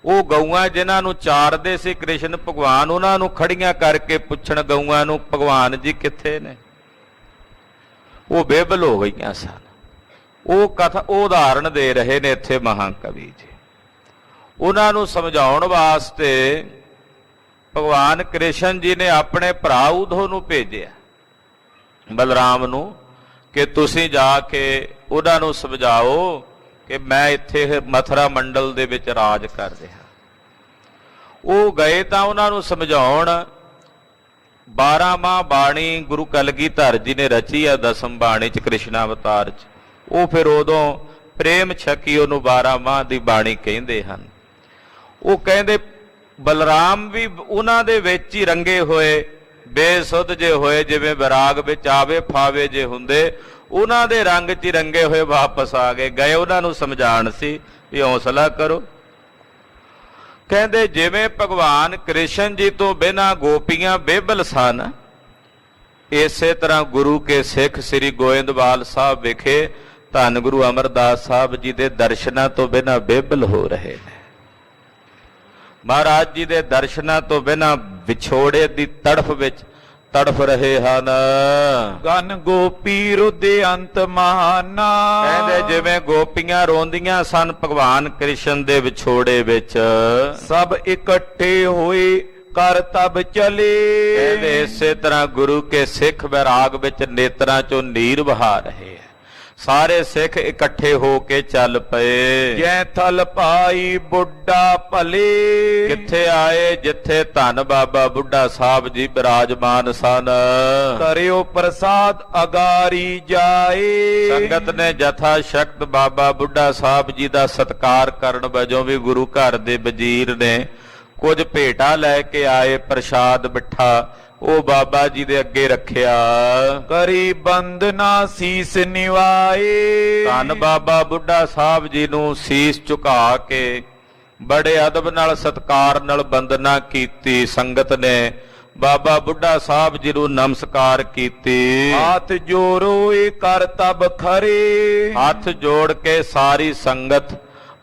ਉਹ ਗਊਆਂ ਜਿਨ੍ਹਾਂ ਨੂੰ ਚਾਰਦੇ ਸੀ ਕ੍ਰਿਸ਼ਨ ਭਗਵਾਨ, ਉਹਨਾਂ ਨੂੰ ਖੜੀਆਂ ਕਰਕੇ ਪੁੱਛਣ ਗਊਆਂ ਨੂੰ ਭਗਵਾਨ ਜੀ ਕਿੱਥੇ ਨੇ। ਉਹ ਬੇਬਲ ਹੋ ਗਈਆਂ ਸਨ। ਉਹ ਕਥਾ, ਉਹ ਉਦਾਹਰਣ ਦੇ ਰਹੇ ਨੇ ਇੱਥੇ ਮਹਾਕਵੀ ਜੀ। ਉਹਨਾਂ ਨੂੰ ਸਮਝਾਉਣ ਵਾਸਤੇ ਭਗਵਾਨ ਕ੍ਰਿਸ਼ਨ ਜੀ ਨੇ ਆਪਣੇ ਭਰਾ ਉਧੋ ਨੂੰ ਭੇਜਿਆ, ਬਲਰਾਮ ਨੂੰ, ਕਿ ਤੁਸੀਂ ਜਾ ਕੇ ਉਹਨਾਂ ਨੂੰ ਸਮਝਾਓ ਕਿ ਮੈਂ ਇੱਥੇ ਮਥੁਰਾ ਮੰਡਲ ਦੇ ਵਿੱਚ ਰਾਜ ਕਰ ਰਿਹਾ। ਉਹ ਗਏ ਤਾਂ ਉਹਨਾਂ ਨੂੰ ਸਮਝਾਉਣ। 12 ਮਾਹ ਬਾਣੀ ਗੁਰੂ ਕਲਗੀਧਰ ਜੀ ਨੇ ਰਚੀ ਆ ਦਸਮ ਬਾਣੀ 'ਚ ਕ੍ਰਿਸ਼ਨ ਅਵਤਾਰ 'ਚ। ਉਹ ਫਿਰ ਉਦੋਂ ਪ੍ਰੇਮ ਛਕੀ ਉਹਨੂੰ 12 ਮਾਹ ਦੀ ਬਾਣੀ ਕਹਿੰਦੇ ਹਨ। ਉਹ ਕਹਿੰਦੇ ਬਲਰਾਮ ਵੀ ਉਹਨਾਂ ਦੇ ਵਿੱਚ ਹੀ ਰੰਗੇ ਹੋਏ, ਬੇਸੁੱਧ ਜੇ ਹੋਏ, ਜਿਵੇਂ ਵਿਰਾਗ ਵਿੱਚ ਆਵੇ ਫਾਵੇ ਜੇ ਹੁੰਦੇ, ਉਹਨਾਂ ਦੇ ਰੰਗ 'ਚ ਹੀ ਰੰਗੇ ਹੋਏ ਵਾਪਸ ਆ ਗਏ। ਗਏ ਉਹਨਾਂ ਨੂੰ ਸਮਝਾਉਣ ਸੀ ਵੀ ਹੌਸਲਾ ਕਰੋ। ਕਹਿੰਦੇ ਜਿਵੇਂ ਭਗਵਾਨ ਕ੍ਰਿਸ਼ਨ ਜੀ ਤੋਂ ਬਿਨਾਂ ਗੋਪੀਆਂ ਬੇਬਲ ਸਨ, ਇਸੇ ਤਰ੍ਹਾਂ ਗੁਰੂ ਕੇ ਸਿੱਖ ਸ੍ਰੀ ਗੋਇੰਦਵਾਲ ਸਾਹਿਬ ਵਿਖੇ ਧੰਨ ਗੁਰੂ ਅਮਰਦਾਸ ਸਾਹਿਬ ਜੀ ਦੇ ਦਰਸ਼ਨਾਂ ਤੋਂ ਬਿਨਾਂ ਬੇਬਲ ਹੋ ਰਹੇ ਨੇ। ਮਹਾਰਾਜ ਜੀ ਦੇ ਦਰਸ਼ਨਾਂ ਤੋਂ ਬਿਨਾਂ ਵਿਛੋੜੇ ਦੀ ਤੜਫ ਵਿੱਚ ਤੜਫ ਰਹੇ ਹਨ। ਗਨ ਗੋਪੀ ਰੁਦੇ ਅੰਤ ਮਹਾਨਾ। ਕਹਿੰਦੇ ਜਿਵੇਂ ਗੋਪੀਆਂ ਰੋਂਦੀਆਂ ਸਨ ਭਗਵਾਨ ਕ੍ਰਿਸ਼ਨ ਦੇ ਵਿਛੋੜੇ ਵਿੱਚ, ਸਭ ਇਕੱਠੇ ਹੋਏ ਕਰ ਤਬ ਚਲੇ। ਕਹਿੰਦੇ ਇਸੇ ਤਰ੍ਹਾਂ ਗੁਰੂ ਕੇ ਸਿੱਖ ਵਿਰਾਗ ਵਿੱਚ ਨੇਤਰਾਂ ਚੋਂ ਨੀਰ ਵਹਾ ਰਹੇ। ਸਾਰੇ ਸਿੱਖ ਇਕੱਠੇ ਹੋ ਕੇ ਚੱਲ ਪਏ। ਜੈ ਥਲ ਪਾਈ ਬੁੱਢਾ ਭਲੇ। ਕਿੱਥੇ ਆਏ? ਜਿੱਥੇ ਧੰਨ ਬਾਬਾ ਬੁੱਢਾ ਸਾਹਿਬ ਜੀ ਬਿਰਾਜਮਾਨ ਸਨ। ਕਰਿਓ ਪ੍ਰਸਾਦ ਅਗਾਰੀ ਜਾਏ। ਸੰਗਤ ਨੇ ਜਥਾ ਸ਼ਕਤ ਬਾਬਾ ਬੁੱਢਾ ਸਾਹਿਬ ਜੀ ਦਾ ਸਤਿਕਾਰ ਕਰਨ ਵਜੋਂ ਵੀ ਗੁਰੂ ਘਰ ਦੇ ਵਜ਼ੀਰ ਨੇ ਕੁਝ ਭੇਟਾ ਲੈ ਕੇ ਆਏ। ਪ੍ਰਸ਼ਾਦ ਮਿੱਠਾ ਉਹ ਬਾਬਾ ਜੀ ਦੇ ਅੱਗੇ ਰੱਖਿਆ। ਕਰੀ ਬੰਦਨਾ ਸੀਸ ਨਿਵਾਏ। ਧੰਨ ਬਾਬਾ ਬੁੱਢਾ ਸਾਹਿਬ ਜੀ ਨੂੰ ਸੀਸ ਝੁਕਾ ਕੇ ਬੜੇ ਅਦਬ ਨਾਲ ਸਤਿਕਾਰ ਨਾਲ ਬੰਦਨਾ ਕੀਤੀ। ਸੰਗਤ ਨੇ ਬਾਬਾ ਬੁੱਢਾ ਸਾਹਿਬ ਜੀ ਨੂੰ ਨਮਸਕਾਰ ਕੀਤੀ। ਹਾਥ ਜੋੜੋਏ ਕਰ ਤਬ ਖਰੇ। ਹੱਥ ਜੋੜ ਕੇ ਸਾਰੀ ਸੰਗਤ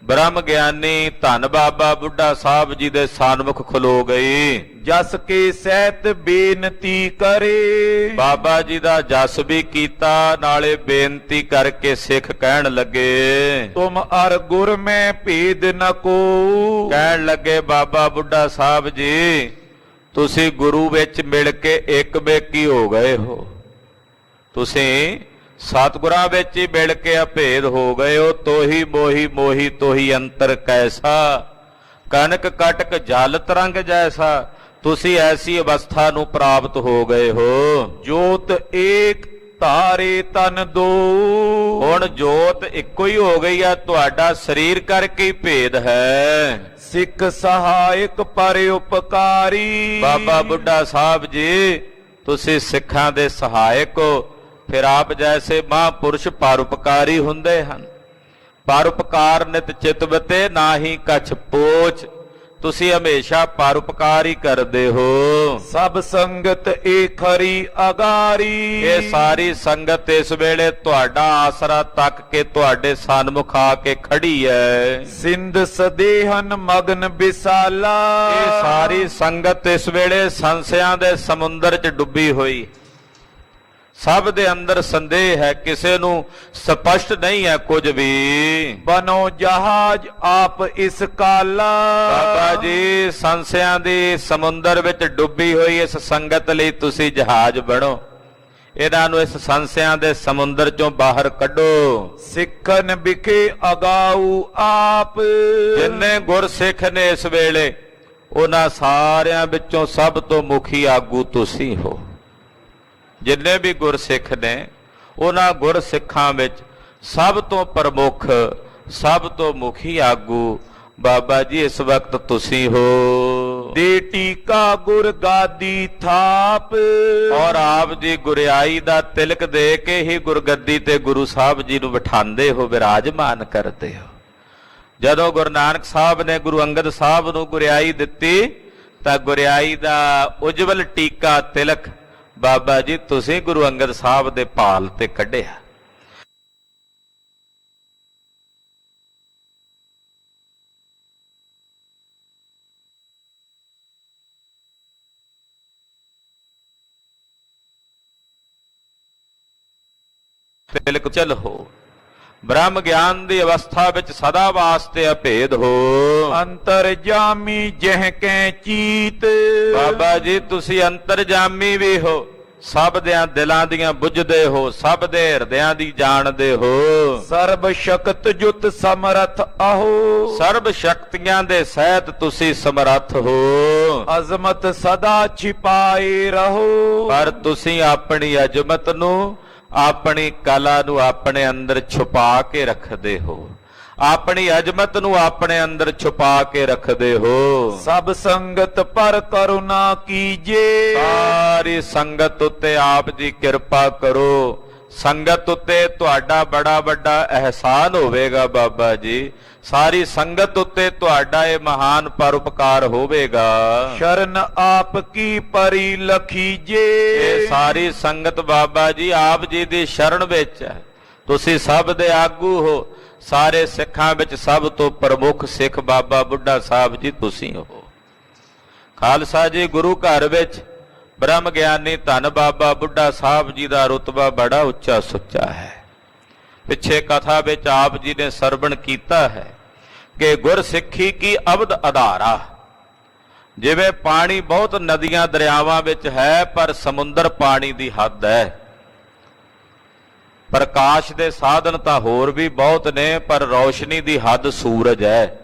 ਬ੍ਰਹਮ ਗਿਆਨੀ ਧੰਨ ਬਾਬਾ ਬੁੱਢਾ ਸਾਹਿਬ ਜੀ ਦੇ ਸਨਮੁਖ ਖਲੋ ਗਈ। ਜਸ ਕੇ ਸਹਿਤ ਬੇਨਤੀ ਕਰੇ। ਬਾਬਾ ਜੀ ਦਾ ਜਸ ਵੀ ਕੀਤਾ, ਨਾਲੇ ਬੇਨਤੀ ਕਰਕੇ ਸਿੱਖ ਕਹਿਣ ਲੱਗੇ, ਤੁਮ ਅਰ ਗੁਰ ਮੈਂ ਭੇਦ ਨ ਕੋ। ਕਹਿਣ ਲੱਗੇ ਬਾਬਾ ਬੁੱਢਾ ਸਾਹਿਬ ਜੀ ਤੁਸੀਂ ਗੁਰੂ ਵਿੱਚ ਮਿਲ ਕੇ ਇੱਕ ਬੇਕੀ ਹੋ ਗਏ ਹੋ। ਤੁਸੀਂ ਸਤਿਗੁਰਾਂ ਵਿੱਚ ਹੀ ਮਿਲ ਕੇ ਅਭੇਦ ਹੋ ਗਏ ਹੋ। ਤੋਹੀ ਮੋਹੀ ਮੋਹੀ ਤੋਹੀ ਅੰਤਰ ਕੈਸਾ, ਕਨਕ ਕਟਕ ਜਲ ਤਰੰਗ ਜੈਸਾ। ਤੁਸੀਂ ਐਸੀ ਅਵਸਥਾ ਨੂੰ ਪ੍ਰਾਪਤ ਹੋ ਗਏ ਹੋ। ਜੋਤ ਏਕ ਧਾਰੇ ਤਨ ਦੋ। ਹੁਣ ਜੋਤ ਇੱਕੋ ਹੀ ਹੋ ਗਈ ਆ, ਤੁਹਾਡਾ ਸਰੀਰ ਕਰਕੇ ਹੀ ਭੇਦ ਹੈ। ਸਿੱਖ ਸਹਾਇਕ ਪਰ ਉਪਕਾਰੀ। ਬਾਬਾ ਬੁੱਢਾ ਸਾਹਿਬ ਜੀ ਤੁਸੀਂ ਸਿੱਖਾਂ ਦੇ ਸਹਾਇਕ ਹੋ। ਫਿਰ ਆਪ ਜੈਸੇ ਮਹਾਂਪੁਰਸ਼ ਪਰਉਪਕਾਰੀ ਹੁੰਦੇ ਹਨ। ਪਰਉਪਕਾਰ ਨਿਤ ਚਿਤਵਤੇ ਨਾਹੀ ਕਛ ਪੋਚ। ਤੁਸੀਂ ਹਮੇਸ਼ਾ ਪਰਉਪਕਾਰ ਹੀ ਕਰਦੇ ਹੋ। ਸਭ ਸੰਗਤ ਏ ਖਰੀ ਅਗਾਰੀ। ਇਹ ਸਾਰੀ ਸੰਗਤ ਇਸ ਵੇਲੇ ਤੁਹਾਡਾ ਆਸਰਾ ਤੱਕ ਕੇ ਤੁਹਾਡੇ ਸਨਮੁਖ ਆ ਕੇ ਖੜੀ ਹੈ। ਸਿੰਧ ਸਦੇਹਨ ਮਗਨ ਬਿਸਾਲਾ। ਇਹ ਸਾਰੀ ਸੰਗਤ ਇਸ ਵੇਲੇ ਸੰਸਿਆਂ ਦੇ ਸਮੁੰਦਰ 'ਚ ਡੁੱਬੀ ਹੋਈ। ਸਭ ਦੇ ਅੰਦਰ ਸੰਦੇਹ ਹੈ, ਕਿਸੇ ਨੂੰ ਸਪਸ਼ਟ ਨਹੀਂ ਹੈ ਕੁਝ ਵੀ। ਬਨੋ ਜਹਾਜ਼ ਆਪ ਇਸ ਕਾਲਾ। ਬਾਬਾ ਜੀ ਸੰਸਿਆਂ ਦੀ ਸਮੁੰਦਰ ਵਿੱਚ ਡੁੱਬੀ ਹੋਈ ਇਸ ਸੰਗਤ ਲਈ ਤੁਸੀਂ ਜਹਾਜ਼ ਬਣੋ। ਇਹਨਾਂ ਨੂੰ ਇਸ ਸੰਸਿਆਂ ਦੇ ਸਮੁੰਦਰ ਚੋਂ ਬਾਹਰ ਕੱਢੋ। ਸਿੱਖਨ ਵਿਖੇ ਅਗਾਊ ਆਪ। ਜਿੰਨੇ ਗੁਰਸਿੱਖ ਨੇ ਇਸ ਵੇਲੇ ਉਹਨਾਂ ਸਾਰਿਆਂ ਵਿੱਚੋਂ ਸਭ ਤੋਂ ਮੁਖੀ ਆਗੂ ਤੁਸੀਂ ਹੋ। ਜਿੰਨੇ ਵੀ ਗੁਰਸਿੱਖ ਨੇ ਉਹਨਾਂ ਗੁਰਸਿੱਖਾਂ ਵਿੱਚ ਸਭ ਤੋਂ ਪ੍ਰਮੁੱਖ, ਸਭ ਤੋਂ ਮੁਖੀ ਆਗੂ ਬਾਬਾ ਜੀ ਇਸ ਵਕਤ ਤੁਸੀਂ ਹੋ। ਦੇ ਟੀਕਾ ਗੁਰ ਗਾਦੀ ਥਾਪ। ਔਰ ਆਪ ਜੀ ਗੁਰਿਆਈ ਦਾ ਤਿਲਕ ਦੇ ਕੇ ਹੀ ਗੁਰਗੱਦੀ ਤੇ ਗੁਰੂ ਸਾਹਿਬ ਜੀ ਨੂੰ ਬਿਠਾਉਂਦੇ ਹੋ, ਵਿਰਾਜਮਾਨ ਕਰਦੇ ਹੋ। ਜਦੋਂ ਗੁਰੂ ਨਾਨਕ ਸਾਹਿਬ ਨੇ ਗੁਰੂ ਅੰਗਦ ਸਾਹਿਬ ਨੂੰ ਗੁਰਿਆਈ ਦਿੱਤੀ ਤਾਂ ਗੁਰਿਆਈ ਦਾ ਉਜਵਲ ਟੀਕਾ ਤਿਲਕ ਬਾਬਾ ਜੀ ਤੁਸੀਂ ਗੁਰੂ ਅੰਗਦ ਸਾਹਿਬ ਦੇ ਭਾਲ ਤੇ ਕੱਢਿਆ। ਤਿਲਕ ਚਲ ਹੋ। ਬ੍ਰਹਮ ਗਿਆਨ ਦੀ ਅਵਸਥਾ ਵਿੱਚ ਸਦਾ ਵਾਸਤੇ ਅਭੇਦ ਹੋ। ਅੰਤਰਜਾਮੀ ਜਹ ਕੈ ਚੀਤ। ਬਾਬਾ ਜੀ ਤੁਸੀਂ ਅੰਤਰਜਾਮੀ ਵੀ ਹੋ, ਸਭ ਦੇ ਦਿਲਾਂ ਦੀਆਂ ਬੁੱਝਦੇ ਹੋ, ਸਭ ਦੇ ਹਿਰਦਿਆਂ ਦੀ ਜਾਣਦੇ ਹੋ। ਸਰਬ ਸ਼ਕਤ ਜੁਤ ਸਮਰਥ ਆਹੋ। ਸਰਬ ਸ਼ਕਤੀਆਂ ਦੇ ਸਹਿਤ ਤੁਸੀਂ ਸਮਰੱਥ ਹੋ। ਅਜ਼ਮਤ ਸਦਾ ਛਿਪਾਏ ਰਹੋ। ਪਰ ਤੁਸੀਂ ਆਪਣੀ ਅਜ਼ਮਤ ਨੂੰ, ਆਪਣੀ ਕਲਾ ਨੂੰ ਆਪਣੇ ਅੰਦਰ ਛੁਪਾ ਕੇ ਰੱਖਦੇ ਹੋ। ਆਪਣੀ ਅਜ਼ਮਤ ਨੂੰ ਆਪਣੇ ਅੰਦਰ ਛੁਪਾ ਕੇ ਰੱਖਦੇ ਹੋ। ਸਭ ਸੰਗਤ ਪਰ ਕਰੁਣਾ ਕੀਜੇ। ਸਾਰੀ ਸੰਗਤ ਉੱਤੇ ਆਪ ਜੀ ਕਿਰਪਾ ਕਰੋ। ਸੰਗਤ ਉੱਤੇ ਤੁਹਾਡਾ ਬੜਾ ਵੱਡਾ ਅਹਿਸਾਨ ਹੋਵੇਗਾ ਬਾਬਾ ਜੀ। ਸਾਰੀ ਸੰਗਤ ਉੱਤੇ ਤੁਹਾਡਾ ਇਹ ਮਹਾਨ ਪਰਉਪਕਾਰ ਹੋਵੇਗਾ। ਸ਼ਰਨ ਆਪ ਕੀ ਪਰੀ ਲਖੀਜੇ। ਇਹ ਸਾਰੀ ਸੰਗਤ ਬਾਬਾ ਜੀ ਆਪ ਜੀ ਦੀ ਸ਼ਰਨ ਵਿੱਚ ਹੈ। ਤੁਸੀਂ ਸਭ ਦੇ ਆਗੂ ਹੋ। ਸਾਰੇ ਸਿੱਖਾਂ ਵਿੱਚ ਸਭ ਤੋਂ ਪ੍ਰਮੁੱਖ ਸਿੱਖ ਬਾਬਾ ਬੁੱਢਾ ਸਾਹਿਬ ਜੀ ਤੁਸੀਂ ਹੋ। ਖਾਲਸਾ ਜੀ ਗੁਰੂ ਘਰ ਵਿੱਚ ਬ੍ਰਹਮ ਗਿਆਨੀ ਧੰਨ ਬਾਬਾ ਬੁੱਢਾ ਸਾਹਿਬ ਜੀ ਦਾ ਰੁਤਬਾ ਬੜਾ ਉੱਚਾ ਸੁੱਚਾ ਹੈ। ਪਿੱਛੇ ਕਥਾ ਵਿੱਚ ਆਪ ਜੀ ਨੇ ਸਰਵਣ ਕੀਤਾ ਹੈ ਕਿ ਗੁਰਸਿੱਖੀ ਕੀ ਅਬਦ ਆਧਾਰਾ। ਜਿਵੇਂ ਪਾਣੀ ਬਹੁਤ ਨਦੀਆਂ ਦਰਿਆਵਾਂ ਵਿੱਚ ਹੈ, ਪਰ ਸਮੁੰਦਰ ਪਾਣੀ ਦੀ ਹੱਦ ਹੈ। ਪ੍ਰਕਾਸ਼ ਦੇ ਸਾਧਨ ਤਾਂ ਹੋਰ ਵੀ ਬਹੁਤ ਨੇ, ਪਰ ਰੌਸ਼ਨੀ ਦੀ ਹੱਦ ਸੂਰਜ ਹੈ।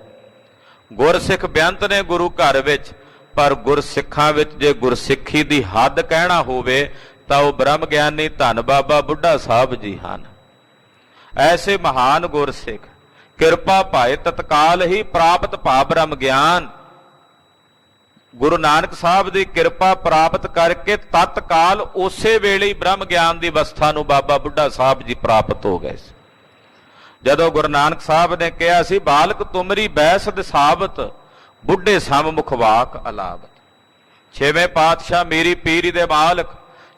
ਗੁਰਸਿੱਖ ਬੇਅੰਤ ਨੇ ਗੁਰੂ ਘਰ ਵਿੱਚ, ਪਰ ਗੁਰਸਿੱਖਾਂ ਵਿੱਚ ਜੇ ਗੁਰਸਿੱਖੀ ਦੀ ਹੱਦ ਕਹਿਣਾ ਹੋਵੇ ਤਾਂ ਉਹ ਬ੍ਰਹਮ ਗਿਆਨੀ ਧੰਨ ਬਾਬਾ ਬੁੱਢਾ ਸਾਹਿਬ ਜੀ ਹਨ। ਐਸੇ ਮਹਾਨ ਗੁਰਸਿੱਖ ਕਿਰਪਾ ਭਾਏ ਤਤਕਾਲ ਹੀ ਪ੍ਰਾਪਤ ਭਾ ਬ੍ਰਹਮ ਗਿਆਨ। ਗੁਰੂ ਨਾਨਕ ਸਾਹਿਬ ਦੀ ਕਿਰਪਾ ਪ੍ਰਾਪਤ ਕਰਕੇ ਤਤਕਾਲ ਉਸੇ ਵੇਲੇ ਹੀ ਬ੍ਰਹਮ ਗਿਆਨ ਦੀ ਅਵਸਥਾ ਨੂੰ ਬਾਬਾ ਬੁੱਢਾ ਸਾਹਿਬ ਜੀ ਪ੍ਰਾਪਤ ਹੋ ਗਏ ਸੀ। ਜਦੋਂ ਗੁਰੂ ਨਾਨਕ ਸਾਹਿਬ ਨੇ ਕਿਹਾ ਸੀ ਬਾਲਕ ਤੁਮਰੀ ਬੈਸਦ ਸਾਬਤ, ਬੁੱਢੇ ਸਮ ਮੁਖ ਵਾਕ ਅਲਾਵਤ। ਛੇਵੇਂ ਪਾਤਸ਼ਾਹ ਮੀਰੀ ਪੀਰੀ ਦੇ ਮਾਲਕ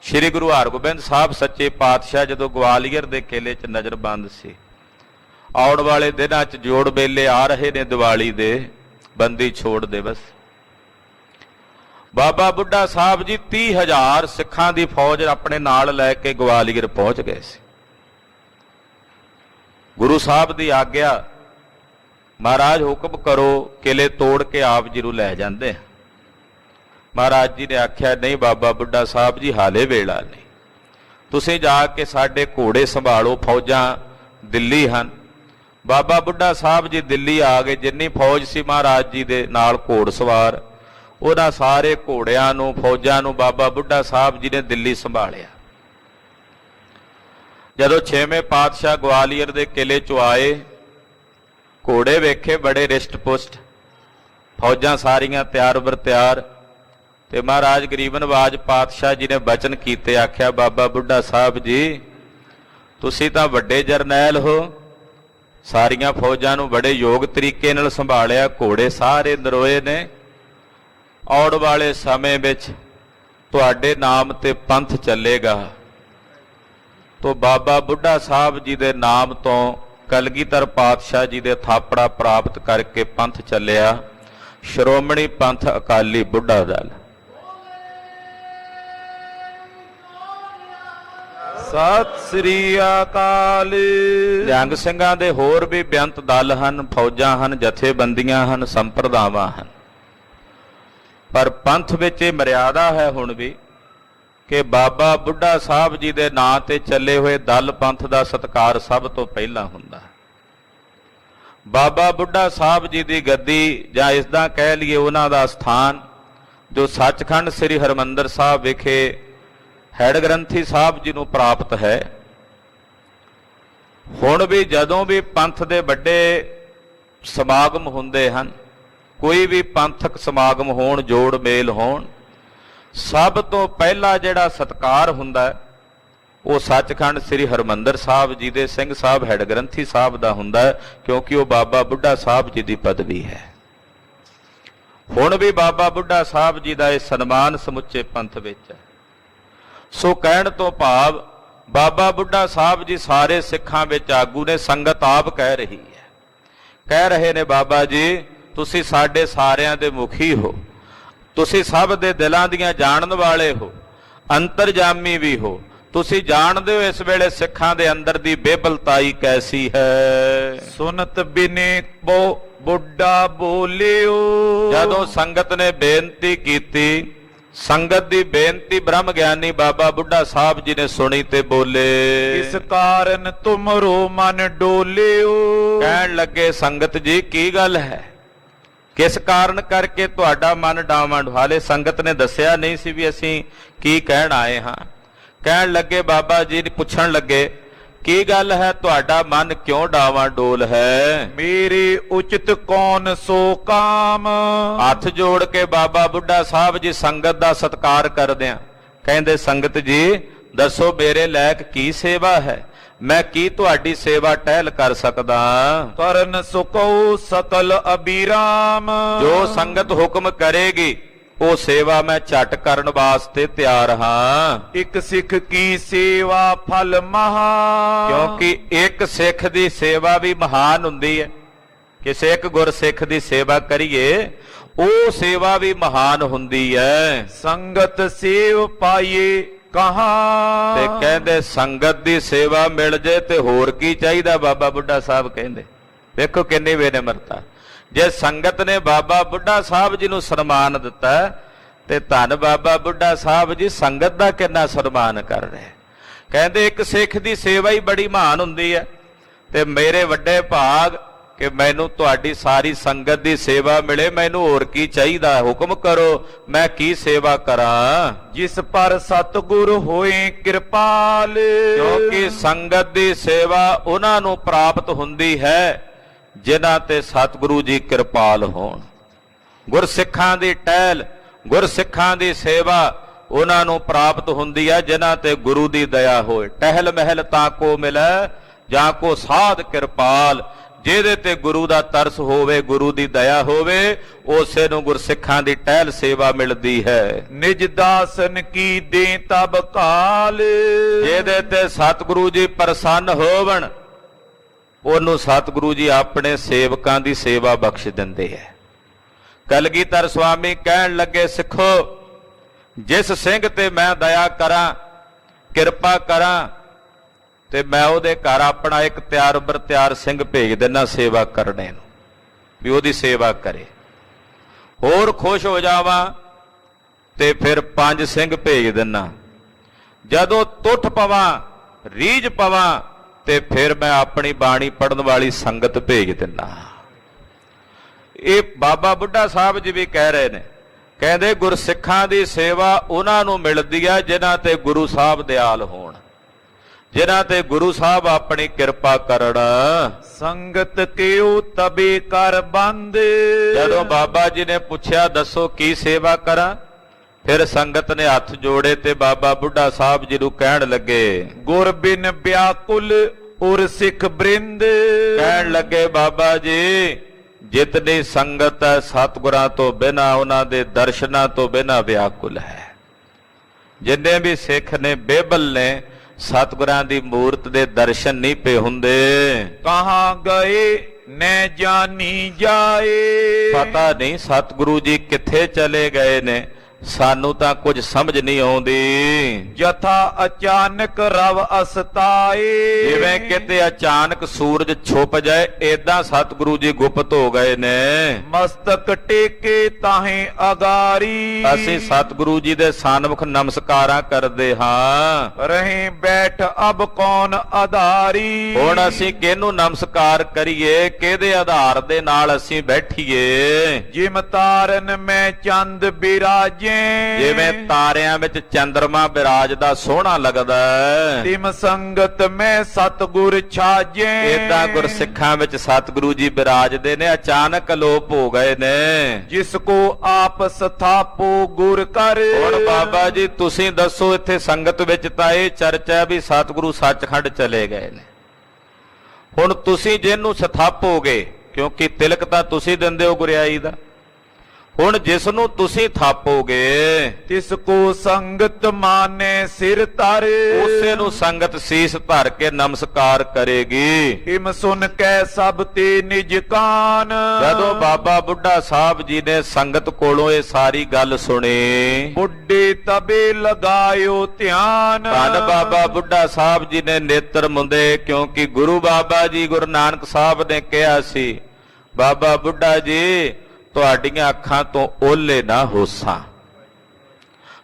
ਸ੍ਰੀ ਗੁਰੂ ਹਰਗੋਬਿੰਦ ਸਾਹਿਬ ਸੱਚੇ ਪਾਤਸ਼ਾਹ ਜਦੋਂ ਗਵਾਲੀਅਰ ਦੇ ਕਿਲੇ 'ਚ ਨਜ਼ਰਬੰਦ ਸੀ, ਆਉਣ ਵਾਲੇ ਦਿਨਾਂ 'ਚ ਜੋੜ ਮੇਲੇ ਆ ਰਹੇ ਨੇ ਦੀਵਾਲੀ ਦੇ, ਬੰਦੀ ਛੋੜ ਦਿਵਸ। ਬਾਬਾ ਬੁੱਢਾ ਸਾਹਿਬ ਜੀ 30,000 ਸਿੱਖਾਂ ਦੀ ਫੌਜ ਆਪਣੇ ਨਾਲ ਲੈ ਕੇ ਗਵਾਲੀਅਰ ਪਹੁੰਚ ਗਏ ਸੀ। ਗੁਰੂ ਸਾਹਿਬ ਦੀ ਆਗਿਆ, ਮਹਾਰਾਜ ਹੁਕਮ ਕਰੋ, ਕਿਲੇ ਤੋੜ ਕੇ ਆਪ ਜੀ ਨੂੰ ਲੈ ਜਾਂਦੇ। ਮਹਾਰਾਜ ਜੀ ਨੇ ਆਖਿਆ, ਨਹੀਂ ਬਾਬਾ ਬੁੱਢਾ ਸਾਹਿਬ ਜੀ, ਹਾਲੇ ਵੇਲਾ ਨਹੀਂ, ਤੁਸੀਂ ਜਾ ਕੇ ਸਾਡੇ ਘੋੜੇ ਸੰਭਾਲੋ, ਫੌਜਾਂ ਦਿੱਲੀ ਹਨ। ਬਾਬਾ ਬੁੱਢਾ ਸਾਹਿਬ ਜੀ ਦਿੱਲੀ ਆ ਗਏ। ਜਿੰਨੀ ਫੌਜ ਸੀ ਮਹਾਰਾਜ ਜੀ ਦੇ ਨਾਲ ਘੋੜ ਸਵਾਰ, ਉਹਨਾਂ ਸਾਰੇ ਘੋੜਿਆਂ ਨੂੰ, ਫੌਜਾਂ ਨੂੰ ਬਾਬਾ ਬੁੱਢਾ ਸਾਹਿਬ ਜੀ ਨੇ ਦਿੱਲੀ ਸੰਭਾਲਿਆ। ਜਦੋਂ ਛੇਵੇਂ ਪਾਤਸ਼ਾਹ ਗਵਾਲੀਅਰ ਦੇ ਕਿਲੇ 'ਚੋਂ ਆਏ, ਘੋੜੇ ਵੇਖੇ ਬੜੇ ਰਿਸ਼ਟ ਪੁਸ਼ਟ, ਫੌਜਾਂ ਸਾਰੀਆਂ ਤਿਆਰ ਬਰ ਤਿਆਰ, ਤੇ ਮਹਾਰਾਜ ਗਰੀਬ ਨਵਾਜ ਪਾਤਸ਼ਾਹ ਜੀ ਨੇ ਬਚਨ ਕੀਤੇ। ਆਖਿਆ, ਬਾਬਾ ਬੁੱਢਾ ਸਾਹਿਬ ਜੀ, ਤੁਸੀਂ ਤਾਂ ਵੱਡੇ ਜਰਨੈਲ ਹੋ, ਸਾਰੀਆਂ ਫੌਜਾਂ ਨੂੰ ਬੜੇ ਯੋਗ ਤਰੀਕੇ ਨਾਲ ਸੰਭਾਲਿਆ, ਘੋੜੇ ਸਾਰੇ ਨਰੋਏ ਨੇ। ਆਉਣ ਵਾਲੇ ਸਮੇਂ ਵਿੱਚ ਤੁਹਾਡੇ ਨਾਮ ਤੇ ਪੰਥ ਚੱਲੇਗਾ। ਤੋਂ ਬਾਬਾ ਬੁੱਢਾ ਸਾਹਿਬ ਜੀ ਦੇ ਨਾਮ ਤੋਂ ਕਲਗੀਧਰ ਪਾਤਸ਼ਾਹ ਜੀ ਦੇ ਥਾਪੜਾ ਪ੍ਰਾਪਤ ਕਰਕੇ ਪੰਥ ਚੱਲਿਆ, ਸ਼੍ਰੋਮਣੀ ਪੰਥ ਅਕਾਲੀ ਬੁੱਢਾ ਦਲ। ਸਤਿ ਸ੍ਰੀ ਅਕਾਲ। ਨਿਹੰਗ ਸਿੰਘਾਂ ਦੇ ਹੋਰ ਵੀ ਬੇਅੰਤ ਦਲ ਹਨ, ਫੌਜਾਂ ਹਨ, ਜਥੇਬੰਦੀਆਂ ਹਨ, ਸੰਪਰਦਾਵਾਂ ਹਨ, ਪਰ ਪੰਥ ਵਿੱਚ ਇਹ ਮਰਿਆਦਾ ਹੈ ਹੁਣ ਵੀ ਕਿ ਬਾਬਾ ਬੁੱਢਾ ਸਾਹਿਬ ਜੀ ਦੇ ਨਾਂ ਤੇ ਚੱਲੇ ਹੋਏ ਦਲ ਪੰਥ ਦਾ ਸਤਿਕਾਰ ਸਭ ਤੋਂ ਪਹਿਲਾਂ ਹੁੰਦਾ ਹੈ। ਬਾਬਾ ਬੁੱਢਾ ਸਾਹਿਬ ਜੀ ਦੀ ਗੱਦੀ, ਜਾਂ ਇਸ ਦਾ ਕਹਿ ਲਈਏ ਉਹਨਾਂ ਦਾ ਸਥਾਨ, ਜੋ ਸੱਚਖੰਡ ਸ੍ਰੀ ਹਰਿਮੰਦਰ ਸਾਹਿਬ ਵਿਖੇ ਹੈਡ ਗ੍ਰੰਥੀ ਸਾਹਿਬ ਜੀ ਨੂੰ ਪ੍ਰਾਪਤ ਹੈ। ਹੁਣ ਵੀ ਜਦੋਂ ਵੀ ਪੰਥ ਦੇ ਵੱਡੇ ਸਮਾਗਮ ਹੁੰਦੇ ਹਨ, ਕੋਈ ਵੀ ਪੰਥਕ ਸਮਾਗਮ ਹੋਣ, ਜੋੜ ਮੇਲ ਹੋਣ, ਸਭ ਤੋਂ ਪਹਿਲਾ ਜਿਹੜਾ ਸਤਿਕਾਰ ਹੁੰਦਾ ਉਹ ਸੱਚਖੰਡ ਸ੍ਰੀ ਹਰਿਮੰਦਰ ਸਾਹਿਬ ਜੀ ਦੇ ਸਿੰਘ ਸਾਹਿਬ ਹੈਡ ਗ੍ਰੰਥੀ ਸਾਹਿਬ ਦਾ ਹੁੰਦਾ ਹੈ, ਕਿਉਂਕਿ ਉਹ ਬਾਬਾ ਬੁੱਢਾ ਸਾਹਿਬ ਜੀ ਦੀ ਪਦਵੀ ਹੈ। ਹੁਣ ਵੀ ਬਾਬਾ ਬੁੱਢਾ ਸਾਹਿਬ ਜੀ ਦਾ ਇਹ ਸਨਮਾਨ ਸਮੁੱਚੇ ਪੰਥ ਵਿੱਚ ਹੈ। ਸੋ ਕਹਿਣ ਤੋਂ ਭਾਵ ਬਾਬਾ ਬੁੱਢਾ ਸਾਹਿਬ ਜੀ ਸਾਰੇ ਸਿੱਖਾਂ ਵਿੱਚ ਆਗੂ ਨੇ। ਸੰਗਤ ਆਪ ਕਹਿ ਰਹੀ ਹੈ, ਕਹਿ ਰਹੇ ਨੇ, ਬਾਬਾ ਜੀ ਤੁਸੀਂ ਸਾਡੇ ਸਾਰਿਆਂ ਦੇ ਮੁਖੀ ਹੋ, ਤੁਸੀਂ ਸਭ ਦੇ ਦਿਲਾਂ ਦੀਆਂ ਜਾਣਨ ਵਾਲੇ ਹੋ, ਅੰਤਰਜਾਮੀ ਵੀ ਹੋ। ਤੁਸੀਂ ਜਾਣਦੇ ਹੋ ਇਸ ਵੇਲੇ ਸਿੱਖਾਂ ਦੇ ਅੰਦਰ ਦੀ ਬੇਬਲਤਾਈ ਕੈਸੀ ਹੈ। ਸੁਨਤ ਬਿਨੇ ਬੁੱਢਾ ਬੋਲਿਓ। ਜਦੋਂ ਸੰਗਤ ਨੇ ਬੇਨਤੀ ਕੀਤੀ, ਸੰਗਤ ਦੀ ਬੇਨਤੀ ਬ੍ਰਹਮ ਗਿਆਨੀ ਬਾਬਾ ਬੁੱਢਾ ਸਾਹਿਬ ਜੀ ਨੇ ਸੁਣੀ ਤੇ ਬੋਲੇ, ਇਸ ਕਾਰਨ ਤੁਮਰੋ ਮਨ ਡੋਲਿਓ। ਕਹਿਣ ਲੱਗੇ, ਸੰਗਤ ਜੀ ਕੀ ਗੱਲ ਹੈ, ਕਿਸ ਕਾਰਨ ਕਰਕੇ ਤੁਹਾਡਾ ਮਨ ਡਾਵਾਂ? ਹਾਲੇ ਸੰਗਤ ਨੇ ਦੱਸਿਆ ਨਹੀਂ ਸੀ ਵੀ ਅਸੀਂ ਕੀ ਕਹਿਣ ਆਏ ਹਾਂ। ਕਹਿਣ ਲੱਗੇ, ਬਾਬਾ ਜੀ ਪੁੱਛਣ ਲੱਗੇ, ਕੀ ਗੱਲ ਹੈ, ਤੁਹਾਡਾ ਮਨ ਕਿਉਂ ਡਾਵਾਂ ਡੋਲ ਹੈ? ਮੇਰੇ ਉਚਿਤ ਕੌਣ ਸੋ ਕਾਮ। ਹੱਥ ਜੋੜ ਕੇ ਬਾਬਾ ਬੁੱਢਾ ਸਾਹਿਬ ਜੀ ਸੰਗਤ ਦਾ ਸਤਿਕਾਰ ਕਰਦਿਆਂ ਕਹਿੰਦੇ, ਸੰਗਤ ਜੀ ਦੱਸੋ ਮੇਰੇ ਲਾਇਕ ਕੀ ਸੇਵਾ ਹੈ, ਮੈਂ ਕੀ ਤੁਹਾਡੀ ਸੇਵਾ ਟਹਿਲ ਕਰ ਸਕਦਾ? ਕਰਨ ਸੁਕਉ ਸਕਲ ਅਬੀਰਾਮ। ਜੋ ਸੰਗਤ ਹੁਕਮ ਕਰੇਗੀ ਉਹ ਸੇਵਾ ਮੈਂ ਝਟ ਕਰਨ ਵਾਸਤੇ ਤਿਆਰ ਹਾਂ। ਇੱਕ ਸਿੱਖ ਕੀ ਸੇਵਾ ਫਲ ਮਹਾ। ਕਿਉਂਕਿ ਇੱਕ ਸਿੱਖ ਦੀ ਸੇਵਾ ਵੀ ਮਹਾਨ ਹੁੰਦੀ ਹੈ। ਕਿਸੇ ਇੱਕ ਗੁਰਸਿੱਖ ਦੀ ਸੇਵਾ ਕਰੀਏ ਉਹ ਸੇਵਾ ਵੀ ਮਹਾਨ ਹੁੰਦੀ ਹੈ। ਸੰਗਤ ਸੇਵ ਪਾਈਏ ਕਹਾਂ। ਤੇ ਕਹਿੰਦੇ ਸੰਗਤ ਦੀ ਸੇਵਾ ਮਿਲ ਜੇ ਤੇ ਹੋਰ ਕੀ ਚਾਹੀਦਾ? ਬਾਬਾ ਬੁੱਢਾ ਸਾਹਿਬ ਕਹਿੰਦੇ, ਵੇਖੋ ਕਿੰਨੀ ਬੇਨਿਮਰਤਾ। ਜੇ ਸੰਗਤ ਨੇ ਬਾਬਾ ਬੁੱਢਾ ਸਾਹਿਬ ਜੀ ਨੂੰ ਸਨਮਾਨ ਦਿੱਤਾ ਤੇ ਧੰਨ ਬਾਬਾ ਬੁੱਢਾ ਸਾਹਿਬ ਜੀ ਸੰਗਤ ਦਾ ਕਿੰਨਾ ਸਨਮਾਨ ਕਰ ਰਹੇ। ਕਹਿੰਦੇ ਇੱਕ ਸਿੱਖ ਦੀ ਸੇਵਾ ਹੀ ਬੜੀ ਮਹਾਨ ਹੁੰਦੀ ਹੈ, ਤੇ ਮੇਰੇ ਵੱਡੇ ਭਾਗ ਕਿ ਮੈਨੂੰ ਤੁਹਾਡੀ ਸਾਰੀ ਸੰਗਤ ਦੀ ਸੇਵਾ ਮਿਲੇ। ਮੈਨੂੰ ਹੋਰ ਕੀ ਚਾਹੀਦਾ? ਹੁਕਮ ਕਰੋ, ਮੈਂ ਕੀ ਸੇਵਾ ਕਰਾਂ? ਜਿਸ ਪਰ ਸਤਿਗੁਰ ਹੋਏ ਕਿਰਪਾਲ। ਕਿਉਂਕਿ ਸੰਗਤ ਦੀ ਸੇਵਾ ਉਹਨਾਂ ਨੂੰ ਪ੍ਰਾਪਤ ਹੁੰਦੀ ਹੈ ਜਿਨ੍ਹਾਂ ਤੇ ਸਤਿਗੁਰੂ ਜੀ ਕਿਰਪਾਲ ਹੋਣ। ਗੁਰਸਿੱਖਾਂ ਦੀ ਟਹਿਲ, ਗੁਰਸਿੱਖਾਂ ਦੀ ਸੇਵਾ ਉਹਨਾਂ ਨੂੰ ਪ੍ਰਾਪਤ ਹੁੰਦੀ ਹੈ ਜਿਨ੍ਹਾਂ ਤੇ ਗੁਰੂ ਦੀ ਦਇਆ ਹੋਏ। ਟਹਿਲ ਮਹਿਲ ਤਾਂ ਕੋ ਮਿਲੈ ਜਾਂ ਕੋ ਸਾਧ ਕਿਰਪਾਲ। ਜਿਹਦੇ ਤੇ ਗੁਰੂ ਦਾ ਤਰਸ ਹੋਵੇ, ਗੁਰੂ ਦੀ ਦਇਆ ਹੋਵੇ, ਉਸੇ ਨੂੰ ਗੁਰਸਿੱਖਾਂ ਦੀ ਟਹਿਲ ਸੇਵਾ ਮਿਲਦੀ ਹੈ। ਨਿਜ ਦਾਸਨ ਕੀ ਦੇ ਤਬ ਕਾਲ, ਜਿਹਦੇ ਤੇ ਸਤਿਗੁਰੂ ਜੀ ਪ੍ਰਸੰਨ ਹੋਵਣ, ਉਹਨੂੰ ਸਤਿਗੁਰੂ ਜੀ ਆਪਣੇ ਸੇਵਕਾਂ ਦੀ ਸੇਵਾ ਬਖਸ਼ ਦਿੰਦੇ ਹੈ। ਕਲਗੀਧਰ ਸੁਆਮੀ ਕਹਿਣ ਲੱਗੇ, ਸਿੱਖੋ, ਜਿਸ ਸਿੰਘ ਤੇ ਮੈਂ ਦਇਆ ਕਰਾਂ, ਕਿਰਪਾ ਕਰਾਂ, ਤੇ ਮੈਂ ਉਹਦੇ ਘਰ ਆਪਣਾ ਇੱਕ ਤਿਆਰ ਬਰ ਤਿਆਰ ਸਿੰਘ ਭੇਜ ਦਿੰਦਾ ਸੇਵਾ ਕਰਨੇ ਨੂੰ, ਵੀ ਉਹਦੀ ਸੇਵਾ ਕਰੇ। ਹੋਰ ਖੁਸ਼ ਹੋ ਜਾਵਾਂ ਤੇ ਫਿਰ 5 ਸਿੰਘ ਭੇਜ ਦਿੰਦਾ। ਜਦੋਂ ਟੁੱਟ ਪਵਾਂ, ਰੀਝ ਪਵਾਂ, ਤੇ ਫਿਰ ਮੈਂ ਆਪਣੀ ਬਾਣੀ ਪੜਨ ਵਾਲੀ ਸੰਗਤ ਭੇਜ ਦਿੰਦਾ। ਇਹ ਬਾਬਾ ਬੁੱਢਾ ਸਾਹਿਬ ਜੀ ਵੀ ਕਹਿ ਰਹੇ ਨੇ, ਕਹਿੰਦੇ ਗੁਰਸਿੱਖਾਂ ਦੀ ਸੇਵਾ ਉਹਨਾਂ ਨੂੰ ਮਿਲਦੀ ਆ ਜਿਨ੍ਹਾਂ ਤੇ ਗੁਰੂ ਸਾਹਿਬ ਦਿਆਲ ਹੋਣ, ਜਿਨ੍ਹਾਂ ਤੇ ਗੁਰੂ ਸਾਹਿਬ ਆਪਣੀ ਕਿਰਪਾ ਕਰਨ। ਸੰਗਤ ਕਿਉ ਤਬੇ ਕਰ ਬੰਦ, ਜਦੋਂ ਬਾਬਾ ਜੀ ਨੇ ਪੁੱਛਿਆ ਦੱਸੋ ਕੀ ਸੇਵਾ ਕਰਾਂ, ਫਿਰ ਸੰਗਤ ਨੇ ਹੱਥ ਜੋੜੇ ਤੇ ਬਾਬਾ ਬੁੱਢਾ ਸਾਹਿਬ ਜੀ ਨੂੰ ਕਹਿਣ ਲੱਗੇ, ਗੁਰ ਬਿਨ ਵਿਆਕੁਲ ਉਰ ਸਿੱਖ ਬ੍ਰਿੰਦ, ਕਹਿਣ ਲੱਗੇ ਬਾਬਾ ਜੀ, ਜਿਤਨੀ ਸੰਗਤ ਹੈ ਸਤਿਗੁਰਾਂ ਤੋਂ ਬਿਨਾਂ, ਉਹਨਾਂ ਦੇ ਦਰਸ਼ਨਾਂ ਤੋਂ ਬਿਨਾਂ ਵਿਆਕੁਲ ਹੈ। ਜਿੰਨੇ ਵੀ ਸਿੱਖ ਨੇ, ਬੇਬਲ ਨੇ, ਸਤਿਗੁਰਾਂ ਦੀ ਮੂਰਤ ਦੇ ਦਰਸ਼ਨ ਨਹੀਂ ਪਏ ਹੁੰਦੇ। ਕਹਾਂ ਗਏ ਨੈ ਜਾਣੀ ਜਾਏ, ਪਤਾ ਨਹੀਂ ਸਤਿਗੁਰੂ ਜੀ ਕਿੱਥੇ ਚਲੇ ਗਏ ਨੇ, ਸਾਨੂੰ ਤਾਂ ਕੁਝ ਸਮਝ ਨਹੀਂ ਆਉਂਦੀ। ਜਥਾ ਅਚਾਨਕ ਰਵ ਅਸਤਾਏ, ਜਿਵੇਂ ਕਿਤੇ ਅਚਾਨਕ ਸੂਰਜ ਛੁਪ ਜਾਏ, ਏਦਾਂ ਸਤਿਗੁਰੂ ਜੀ ਗੁਪਤ ਹੋ ਗਏ ਨੇ। ਮਸਤਕ ਟੇਕੇ ਤਾਹੇ ਅਗਾਰੀ, ਅਸੀਂ ਸਤਿਗੁਰੂ ਜੀ ਦੇ ਸਨਮੁਖ ਨਮਸਕਾਰਾਂ ਕਰਦੇ ਹਾਂ। ਰਹੇ ਬੈਠ ਅਬ ਕੌਣ ਆਧਾਰੀ, ਹੁਣ ਅਸੀਂ ਕਿਹਨੂੰ ਨਮਸਕਾਰ ਕਰੀਏ, ਕਿਹਦੇ ਆਧਾਰ ਦੇ ਨਾਲ ਅਸੀਂ ਬੈਠੀਏ। ਜਿਮ ਤਾਰਨ ਮੈਂ ਚੰਦ ਬਿਰਾਜੇ, ਜਿਵੇਂ ਤਾਰਿਆਂ ਵਿੱਚ ਚੰਦਰਮਾ ਬਿਰਾਜਦਾ ਸੋਹਣਾ ਲੱਗਦਾ, ਤਿਮ ਸੰਗਤ ਮੈਂ ਸਤਿਗੁਰ ਛਾਜੇ, ਏਦਾਂ ਗੁਰਸਿੱਖਾਂ ਵਿੱਚ ਸਤਿਗੁਰੂ ਜੀ ਬਿਰਾਜਦੇ ਨੇ, ਅਚਾਨਕ ਅਲੋਪ ਹੋ ਗਏ ਨੇ। ਜਿਸ ਕੋ ਆਪ ਸਥਾਪੋ ਗੁਰ ਕਰ, ਹੁਣ ਬਾਬਾ ਜੀ ਤੁਸੀਂ ਦੱਸੋ, ਇੱਥੇ ਸੰਗਤ ਵਿੱਚ ਤਾਂ ਇਹ ਚਰਚਾ ਵੀ ਸਤਿਗੁਰੂ ਸੱਚਖੰਡ ਚਲੇ ਗਏ ਨੇ। ਹੁਣ ਤੁਸੀਂ ਜਿਹਨੂੰ ਸਥਾਪੋਗੇ, ਕਿਉਂਕਿ ਤਿਲਕ ਤਾਂ ਤੁਸੀਂ ਦਿੰਦੇ ਹੋ ਗੁਰਿਆਈ ਦਾ, ਹੁਣ ਜਿਸ ਨੂੰ ਤੁਸੀਂ ਥਾਪੋਗੇ, ਤਿਸ ਕੋ ਸੰਗਤ ਮਾਨੇ ਸਿਰ ਧਰ, ਉਸੇ ਨੂੰ ਸੰਗਤ ਸੀਸ ਧਰ ਕੇ ਨਮਸਕਾਰ ਕਰੇਗੀ। ਹਿਮ ਸੁਨ ਕੈ ਸਭ ਤੇ ਨਿਜ ਕਾਨ, ਜਦੋਂ ਬਾਬਾ ਬੁੱਢਾ ਸਾਹਿਬ ਜੀ ਨੇ ਸੰਗਤ ਕੋਲੋਂ ਇਹ ਸਾਰੀ ਗੱਲ ਸੁਣੀ, ਬੁੱਢੇ ਤਬੇ ਲਗਾਇਓ ਧਿਆਨ, ਧੰਨ ਬਾਬਾ ਬੁੱਢਾ ਸਾਹਿਬ ਜੀ ਨੇ ਨੇਤਰ ਮੁੰਦੇ, ਕਿਉਂਕਿ ਗੁਰੂ ਬਾਬਾ ਜੀ ਗੁਰੂ ਨਾਨਕ ਸਾਹਿਬ ਨੇ ਕਿਹਾ ਸੀ, ਬਾਬਾ ਬੁੱਢਾ ਜੀ ਤੁਹਾਡੀਆਂ ਅੱਖਾਂ ਤੋਂ ਓਲੇ ਨਾ ਹੋਸਾਂ।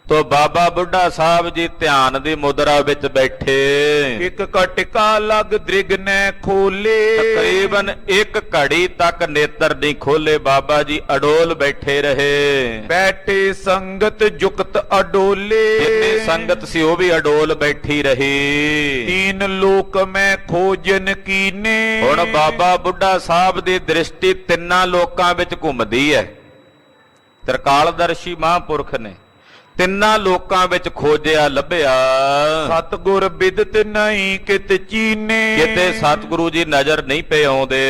ਤੋ ਬਾਬਾ ਬੁੱਢਾ ਸਾਹਿਬ ਜੀ ਧਿਆਨ ਦੀ ਮੁਦਰਾ ਵਿੱਚ ਬੈਠੇ, ਇੱਕ ਕਟਕਾ ਲਗ ਦ੍ਰਿਗ ਨੇ ਖੋਲੇ, ਤਕਰੀਬਨ 1 ਘੜੀ ਤੱਕ ਨੇਤਰ ਨਹੀਂ ਖੋਲੇ, ਬਾਬਾ ਜੀ ਅਡੋਲ ਬੈਠੇ ਰਹੇ। ਬੈਠੇ ਸੰਗਤ ਜੁਗਤ ਅਡੋਲੇ, ਜਿੰਨੀ ਸੰਗਤ ਸੀ ਉਹ ਵੀ ਅਡੋਲ ਬੈਠੀ ਰਹੀ। ਤੀਨ ਲੋਕ ਮੈਂ ਖੋਜਨ ਕੀਨੇ, ਹੁਣ ਬਾਬਾ ਬੁੱਢਾ ਸਾਹਿਬ ਦੀ ਦ੍ਰਿਸ਼ਟੀ ਤਿੰਨਾਂ ਲੋਕਾਂ ਵਿੱਚ ਘੁੰਮਦੀ ਹੈ। ਤ੍ਰਿਕਾਲਦਰਸ਼ੀ ਮਹਾਂਪੁਰਖ ਨੇ ਤਿੰਨਾਂ ਲੋਕਾਂ ਵਿੱਚ ਖੋਜਿਆ, ਲੱਭਿਆ, ਸਤਿਗੁਰ ਬਿਦਤ ਨਹੀਂ ਕਿਤ ਚੀਨੇ, ਕਿਤੇ ਸਤਿਗੁਰੂ ਜੀ ਨਜ਼ਰ ਨਹੀਂ ਪਏ ਆਉਂਦੇ।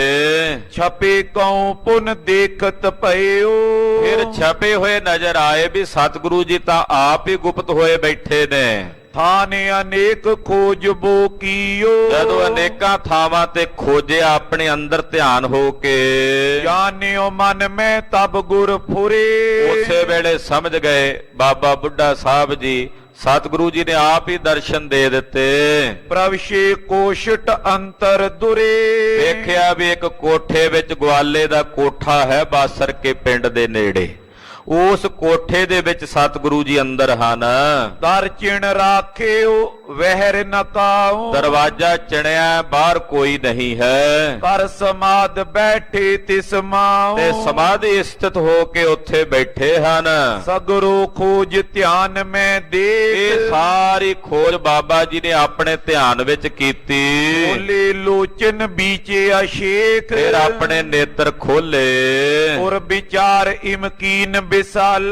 ਛਪੇ ਕਉ ਪੁਨ ਦੇਖਤ ਪਇਓ, ਫਿਰ ਛਪੇ ਹੋਏ ਨਜ਼ਰ ਆਏ ਵੀ ਸਤਿਗੁਰੂ ਜੀ ਤਾਂ ਆਪ ਹੀ ਗੁਪਤ ਹੋਏ ਬੈਠੇ ਨੇ। ਥਾਨੇ ਅਨੇਕ ਖੋਜਬੋ ਕੀਓ, ਜਦੋਂ ਅਨੇਕਾਂ ਥਾਵਾਂ ਤੇ ਖੋਜਿਆ ਆਪਣੇ ਅੰਦਰ ਧਿਆਨ ਹੋ ਕੇ, ਜਾਣਿਓ ਮਨ ਮੈਂ ਤਬ ਗੁਰ ਫੁਰੇ, ਉਸੇ ਵੇਲੇ ਸਮਝ ਗਏ ਬਾਬਾ ਬੁੱਢਾ ਸਾਹਿਬ ਜੀ, ਸਤਿਗੁਰੂ ਜੀ ਨੇ ਆਪ ਹੀ ਦਰਸ਼ਨ ਦੇ ਦਿੱਤੇ। ਪ੍ਰਵਸ਼ੇ ਕੋਸ਼ਟ ਅੰਤਰ ਦੁਰੇ, ਵੇਖਿਆ ਵੀ ਇੱਕ ਕੋਠੇ ਵਿੱਚ ਗਵਾਲੇ ਦਾ ਕੋਠਾ ਹੈ ਬਾਸਰ ਕੇ ਪਿੰਡ ਦੇ ਨੇੜੇ, ਉਸ ਕੋਠੇ ਦੇ ਵਿੱਚ ਸਤਿਗੁਰੂ ਜੀ ਅੰਦਰ ਹਨ। ਦਰ ਚਿਣ ਰਾਖਿਓ ਵਹਿਰ ਨ ਕਾਉ, ਦਰਵਾਜ਼ਾ ਚਿਣਿਆ, ਬਾਹਰ ਕੋਈ ਨਹੀਂ ਹੈ। ਕਰ ਸਮਾਦ ਬੈਠੇ ਤਿਸ ਮਾਉ, ਤੇ ਸਮਾਧੀ ਸਥਿਤ ਹੋ ਕੇ ਉੱਥੇ ਬੈਠੇ ਹਨ। ਸਗਰੋ ਖੋਜ ਧਿਆਨ ਮੈਂ ਦੇ, ਇਹ ਸਾਰੀ ਖੋਜ ਬਾਬਾ ਜੀ ਨੇ ਆਪਣੇ ਧਿਆਨ ਵਿੱਚ ਕੀਤੀ। ਖੋਲੇ ਲੋਚਨ ਬੀਚੇ ਅਸ਼ੇਖ, ਫਿਰ ਆਪਣੇ ਨੇਤਰ ਖੋਲੇ, ਔਰ ਵਿਚਾਰ ਇਮਕੀਨ ਵਿਸਾਲ,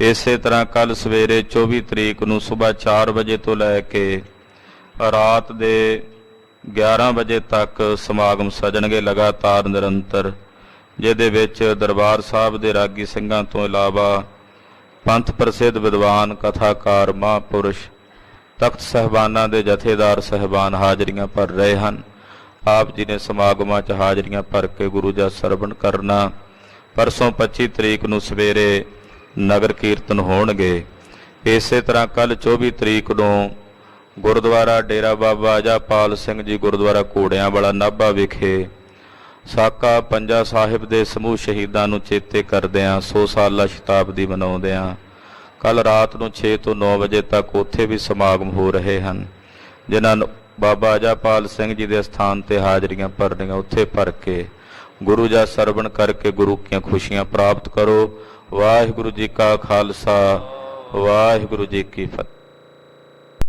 ਇਸੇ ਤਰ੍ਹਾਂ ਕੱਲ ਸਵੇਰੇ 24 ਤਰੀਕ ਨੂੰ ਸਵੇਰ 4 ਵਜੇ ਤੋਂ ਲੈ ਕੇ ਰਾਤ ਦੇ 11 ਵਜੇ ਤੱਕ ਸਮਾਗਮ ਸਜਣਗੇ ਲਗਾਤਾਰ ਨਿਰੰਤਰ, ਜਿਹਦੇ ਵਿੱਚ ਦਰਬਾਰ ਸਾਹਿਬ ਦੇ ਰਾਗੀ ਸਿੰਘਾਂ ਤੋਂ ਇਲਾਵਾ ਪੰਥ ਪ੍ਰਸਿੱਧ ਵਿਦਵਾਨ, ਕਥਾਕਾਰ, ਮਹਾਂਪੁਰਸ਼, ਤਖਤ ਸਾਹਿਬਾਨਾਂ ਦੇ ਜਥੇਦਾਰ ਸਾਹਿਬਾਨ ਹਾਜ਼ਰੀਆਂ ਭਰ ਰਹੇ ਹਨ। ਆਪ ਜੀ ਨੇ ਸਮਾਗਮਾਂ 'ਚ ਹਾਜ਼ਰੀਆਂ ਭਰ ਕੇ ਗੁਰੂ ਦਾ ਸਰਵਣ ਕਰਨਾ। ਪਰਸੋਂ 25 ਤਰੀਕ ਨੂੰ ਸਵੇਰੇ ਨਗਰ ਕੀਰਤਨ ਹੋਣਗੇ। ਇਸੇ ਤਰ੍ਹਾਂ ਕੱਲ 24 ਤਰੀਕ ਨੂੰ ਗੁਰਦੁਆਰਾ ਡੇਰਾ ਬਾਬਾ ਅਜਾਪਾਲ ਸਿੰਘ ਜੀ ਗੁਰਦੁਆਰਾ ਘੋੜਿਆਂ ਵਾਲਾ ਨਾਭਾ ਵਿਖੇ ਸਾਕਾ ਪੰਜਾ ਸਾਹਿਬ ਦੇ ਸਮੂਹ ਸ਼ਹੀਦਾਂ ਨੂੰ ਚੇਤੇ ਕਰਦਿਆਂ 100 ਸਾਲਾ ਸ਼ਤਾਬਦੀ ਮਨਾਉਂਦਿਆਂ ਕੱਲ ਰਾਤ ਨੂੰ 6 ਤੋਂ 9 ਵਜੇ ਤੱਕ ਉੱਥੇ ਵੀ ਸਮਾਗਮ ਹੋ ਰਹੇ ਹਨ। ਜਿਨ੍ਹਾਂ ਨੂੰ ਬਾਬਾ ਅਜਾਪਾਲ ਸਿੰਘ ਜੀ ਦੇ ਸਥਾਨ ਤੇ ਹਾਜ਼ਰੀਆਂ ਭਰਨੀਆਂ, ਉੱਥੇ ਭਰ ਕੇ ਗੁਰੂ ਦਾ ਸਰਵਣ ਕਰਕੇ ਗੁਰੂ ਦੀਆਂ ਖੁਸ਼ੀਆਂ ਪ੍ਰਾਪਤ ਕਰੋ। ਵਾਹਿਗੁਰੂ ਜੀ ਕਾ ਖਾਲਸਾ, ਵਾਹਿਗੁਰੂ ਜੀ ਕੀ ਫਤਿਹ।